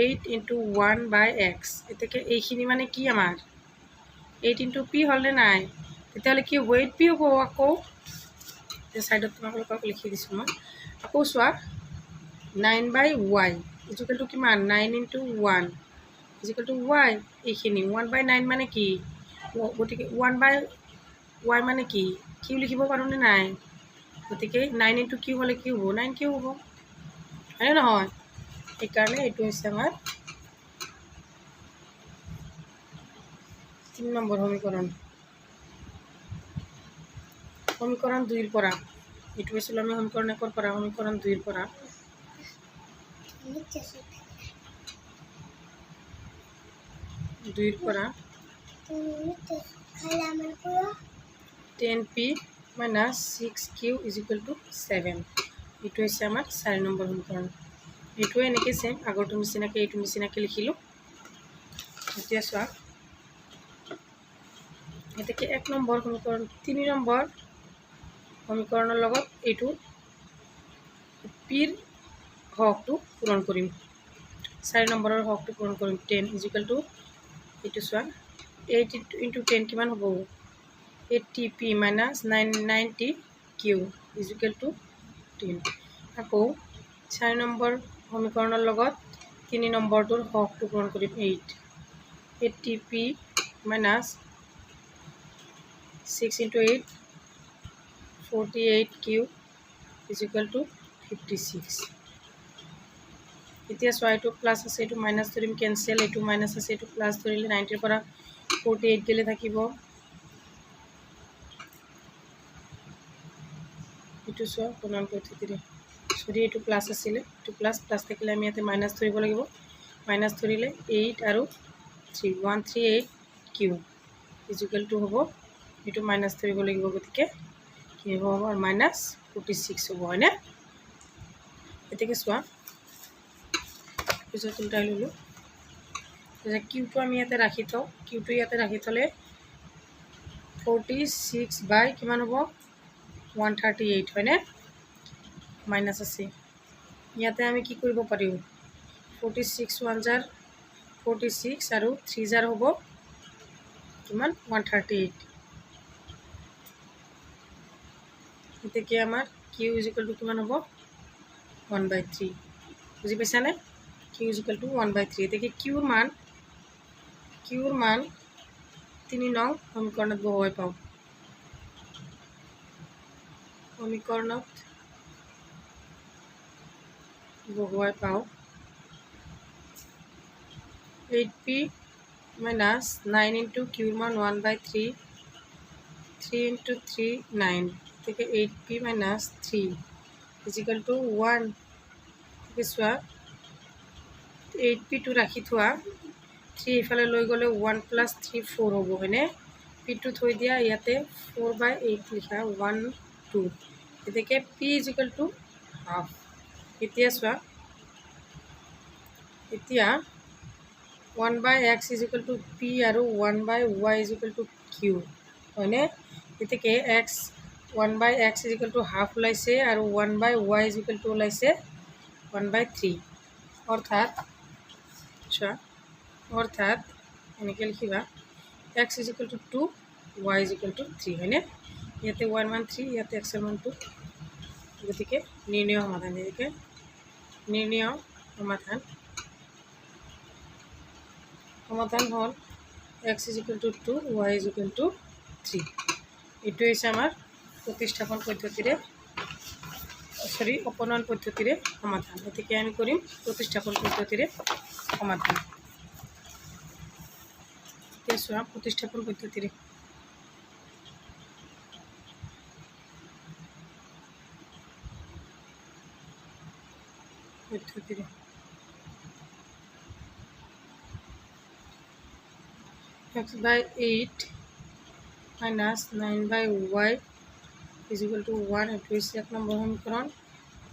8 into 1/x, গতিকে এইখিনি মানে কি আমাৰ 8 into p হ'লনে নাই, তেতিয়াহ'লে কি হ'ব 8p হ'ব। আকৌ ছাইডত তোমালোকক লিখি দিছোঁ মই, আকৌ চোৱা 9/y is equal to কিমান 9 into 1 is equal to y, এইখিনি 1/9 মানে কি, গতিকে 1/y মানে কি কিউ লিখিব পাৰোঁনে নাই, গতিকে 9 into q হ'লে কি হ'ব 9q হ'ব হয়নে নহয়। সেইকাৰণে এইটো হৈছে আমাৰ 3 নম্বৰ সমীকৰণ। সমীকৰণ 2 পৰা এইটো হৈছিলোঁ আমি সমীকৰণ 1 পৰা, সমীকৰণ 2 পৰা 10p minus 6q is equal to 7, এইটো হৈছে আমাৰ 4 নম্বৰ সমীকৰণ। এইটোৱে এনেকৈ চেম আগৰটো নিচিনাকৈ এইটো নিচিনাকৈ লিখিলোঁ। এতিয়া চোৱা গতিকে 1 নম্বৰ সমীকৰণ 3 নম্বৰ সমীকৰণৰ লগত এইটো পিৰ হকটো পূৰণ কৰিম, 4 নম্বৰৰ হকটো পূৰণ কৰিম 10 is equal to এইটো চোৱা 8 into 10 কিমান হ'ব 80p minus 90q is equal to 10। আকৌ 4 নম্বৰ সমীকৰণৰ লগত 3 নম্বৰটোৰ হকটো পূৰণ কৰিম 80p minus 6 into 8 48q is equal to 56। এতিয়া চোৱা এইটো প্লাছ আছে এইটো মাইনাছ ধৰিম কেঞ্চেল, এইটো মাইনাছ আছে এইটো প্লাছ ধৰিলে 90ৰ পৰা 48 গ'লে থাকিব এইটো চোৱা পুনৰ পদ্ধতিৰে, যদি এইটো প্লাছ আছিলে এইটো প্লাছ থাকিলে আমি ইয়াতে মাইনাছ ধৰিব লাগিব, মাইনাছ ধৰিলে 8 আৰু 3 138q is equal to হ'ব এইটো মাইনাছ ধৰিব লাগিব, গতিকে কি হ'ব আমাৰ মাইনাছ 46 হ'ব হয়নে। গতিকে চোৱা পিছত উল্টাই ল'লোঁ, কিউটো আমি ইয়াতে ৰাখি থওঁ, কিউটো ইয়াতে ৰাখি থ'লে 46 কিমান হ'ব 138 হয়নে, মাইনাছ আছে ইয়াতে আমি কি কৰিব পাৰিম 46 1 জাৰ 46 আৰু 3 জাৰ হ'ব কিমান 138, গতিকে আমাৰ কিউ ইজ ইকুৱেল টু কিমান হ'ব 1/3, বুজি পাইছানে, কিউ ইজ ইকুৱেল টু 1/3। গতিকে কিউৰ মান 3 নং সমীকৰণত বহুৱাই পাওঁ, সমীকৰণত বহুৱাই পাওঁ 8p minus 9 into কিউৰ মান 1/3, 3 into 3 9, গতিকে 8p minus 3 is equal to 1। গতিকে চোৱা 8pটো ৰাখি থোৱা 3 ইফালে লৈ গ'লে 1 + 3 4 হ'ব হয়নে, পিটো থৈ দিয়া ইয়াতে 4/8 লিখা 1 2, গতিকে p is equal to half. এতিয়া চোৱা এতিয়া 1/x is equal to p আৰু 1/y is equal to q হয়নে, গতিকে 1/x is equal to half ওলাইছে আৰু 1/y is equal to ওলাইছে 1/3, অৰ্থাৎ এনেকৈ লিখিবা x is equal to 2 y is equal to 3 হয়নে, ইয়াতে y মান 3 ইয়াতে x মান 2, গতিকে নিৰ্ণয় সমাধান, গতিকে নিৰ্ণয় সমাধান হ'ল x is equal to 2 y is equal to 3। এইটো হৈছে আমাৰ প্ৰতিস্থাপন পদ্ধতিৰে অপনয়ন পদ্ধতিৰে সমাধান। গতিকে আমি কৰিম প্ৰতিস্থাপন পদ্ধতিৰে সমাধান। এতিয়া চোৱা প্ৰতিস্থাপন পদ্ধতিৰে x by 8 minus 9 by y is equal to 1 এইটো হৈছে 1 নম্বৰ সমীকৰণ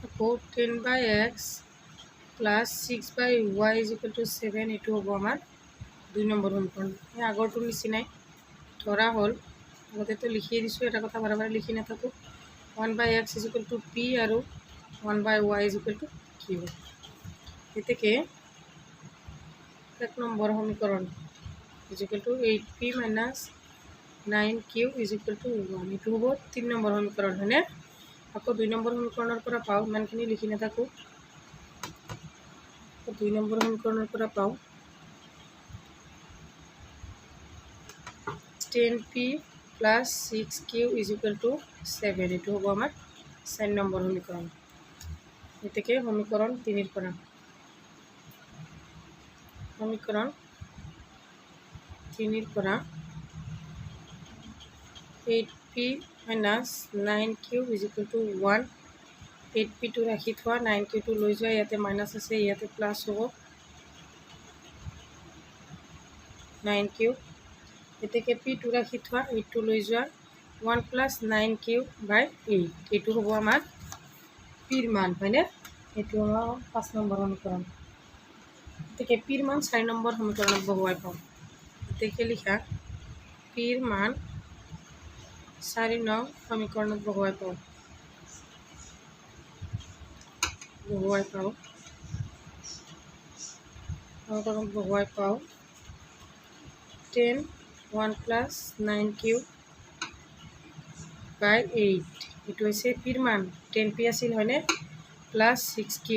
আকৌ 10 by x plus 6 by y is equal to 7 এইটো হ'ব আমাৰ 2 নম্বৰ সমীকৰণ এই আগৰটোৰ নিচিনাই ধৰা হ'ল আগতেতো লিখিয়ে দিছোঁ এটা কথা বাৰে বাৰে লিখি নাথাকোঁ 1 by x is equal to p আৰু 1 by y is equal to q এতেকে 1 নম্বৰ সমীকৰণ is equal to 8p minus 9q is equal to 1 এইটো হ'ব 3 নম্বৰ সমীকৰণ হয়নে আকৌ 2 নম্বৰ সমীকৰণৰ পৰা পাওঁ ইমানখিনি লিখি নাথাকোঁ 2 নম্বৰ সমীকৰণৰ পৰা পাওঁ 10p plus 6q is equal to 7 এইটো হ'ব আমাৰ 4 নম্বৰ সমীকৰণ এতেকে সমীকৰণ 3 ৰ পৰা সমীকৰণ 3 ৰ পৰা 8p minus 9q is equal to 1 8p to ৰাখি থোৱা 9q to লৈ যোৱা ইয়াতে মাইনাছ আছে ইয়াতে প্লাছ হ'ব 9q এতেকে p to ৰাখি থোৱা 8 to লৈ যোৱা 1 plus 9q by 8 এইটো হ'ব আমাৰ p ৰ মান হয়নে এইটো আমাৰ 5 নম্বৰ সমীকৰণ এতেকে p ৰ মান 4 নম্বৰ সমীকৰণত বহুৱাই পাওঁ এতেকে লিখা p ৰ মান 4 নং সমীকৰণত বহুৱাই পাওঁ 10 1 plus 9q by 8 এইটো হৈছে p ৰ মান 10p আছিল হয়নে plus 6q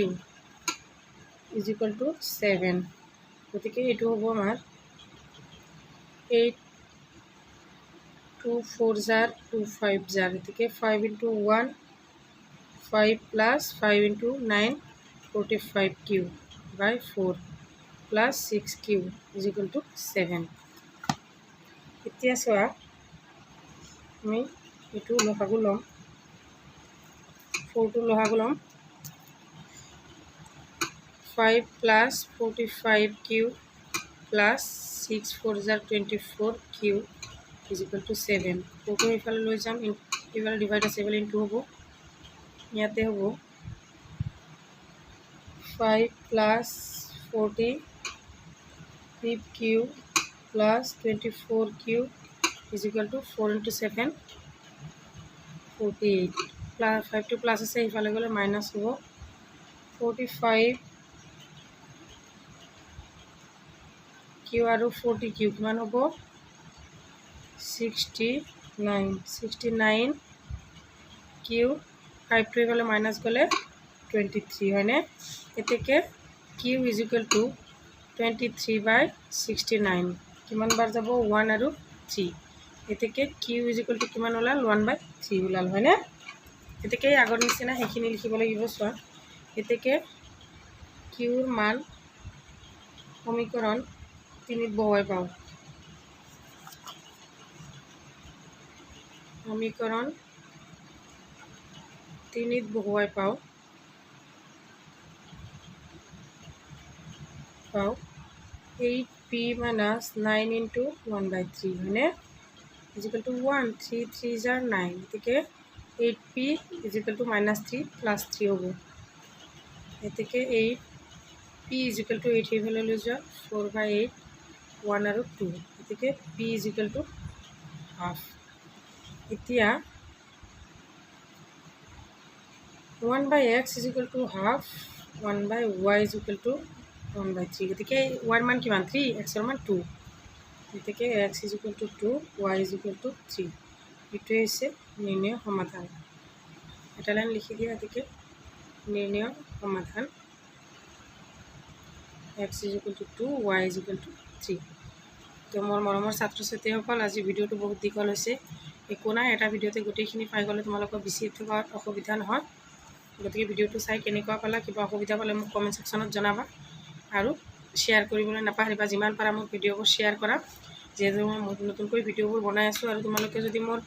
is equal to 7 গতিকে এইটো হ'ব আমাৰ 8 2 4 jar 2 5 jar এতেকে 5 into 1 5 plus 5 into 9 45q by 4 plus 6q is equal to 7 এতিয়া চোৱা আমি এইটো লসাগু ল'ম 4 টো লসাগু ল'ম 5 plus 45q plus 6 4 jar 24q is equal to 7 4 টো এইফালে লৈ যাম এইফালে ডিভাইড আছে এইফালে ইনটু হ'ব ইয়াতে হ'ব 5 plus 45q plus 24q is equal to 4 into 7 48 plus 5 to plus আছে এইফালে গ'লে মাইনাছ হ'ব 45 q আৰু 40q কিমান হ'ব 69 q 5 to এইফালে মাইনাছ গ'লে 23 হয়নে এতেকে q is equal to 23 by 69 কিমান বাৰ যাব 1 আৰু 3 এতেকে q is equal to কিমান ওলাল 1 by 3 ওলাল হয়নে এতেকে আগৰ নিচিনা হেখিনি লিখিব লাগিব চোৱা এতেকে q ৰ মান সমীকৰণ 3 ত বহুৱাই পাওঁ সমীকৰণ 3 ত বহুৱাই পাওঁ 8p minus 9 into 1 by 3 হয়নে is equal to 1 3 3 jar 9 এতেকে 8p is equal to minus 3 plus 3 হ'ব এতেকে 8p is equal to 8 এইফালে লৈ যোৱা 4 by 8 1 আৰু 2 এতেকে p is equal to half এতিয়া 1 by x is equal to half 1 by y is equal to 1 by 3 গতিকে y ৰ মান কিমান 3 x ৰ মান 2 গতিকে x is equal to 2 y is equal to 3 এইটোৱে হৈছে নিৰ্ণয় সমাধান এটা লাইন লিখি দিয়া গতিকে নিৰ্ণয় সমাধান x is equal to 2 y is equal to 3 তো মোৰ মৰমৰ ছাত্ৰ ছাত্ৰীসকল আজি ভিডিঅ'টো বহুত দীঘল হৈছে একো নাই এটা ভিডিঅ'তে গোটেইখিনি পাই গ'লে তোমালোকৰ বেছি থকাত অসুবিধা নহয় গতিকে ভিডিঅ'টো চাই কেনেকুৱা পালা কিবা অসুবিধা পালে মোক কমেণ্ট ছেকশ্যনত জনাবা আৰু শ্বেয়াৰ কৰিবলৈ নাপাহৰিবা যিমান পাৰা মোক ভিডিঅ'বোৰ শ্বেয়াৰ কৰা যিহেতু মই নতুনকৈ ভিডিঅ'বোৰ বনাই আছোঁ। আৰু তোমালোকে যদি মোৰ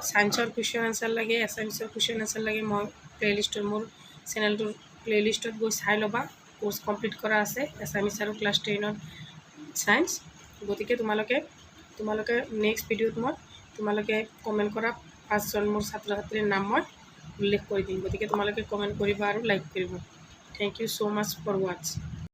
ছায়েন্সৰ কুৱেশ্যন এনচাৰ লাগে, এছামিছৰ কুৱেশ্যন এনচাৰ লাগে, মই প্লে'লিষ্টত মোৰ চেনেলটোৰ প্লে'লিষ্টত গৈ চাই ল'বা। কোৰ্চ কমপ্লিট কৰা আছে এছামিছ আৰু ক্লাছ 10ৰ ছায়েন্স। গতিকে তোমালোকে নেক্সট ভিডিঅ'ত তোমালোকে কমেণ্ট কৰা 5জন মোৰ ছাত্ৰ ছাত্ৰীৰ নাম মই উল্লেখ কৰি দিম। গতিকে তোমালোকে কমেণ্ট কৰিবা আৰু লাইক কৰিবা। Thank you so' much for ৱাটছ।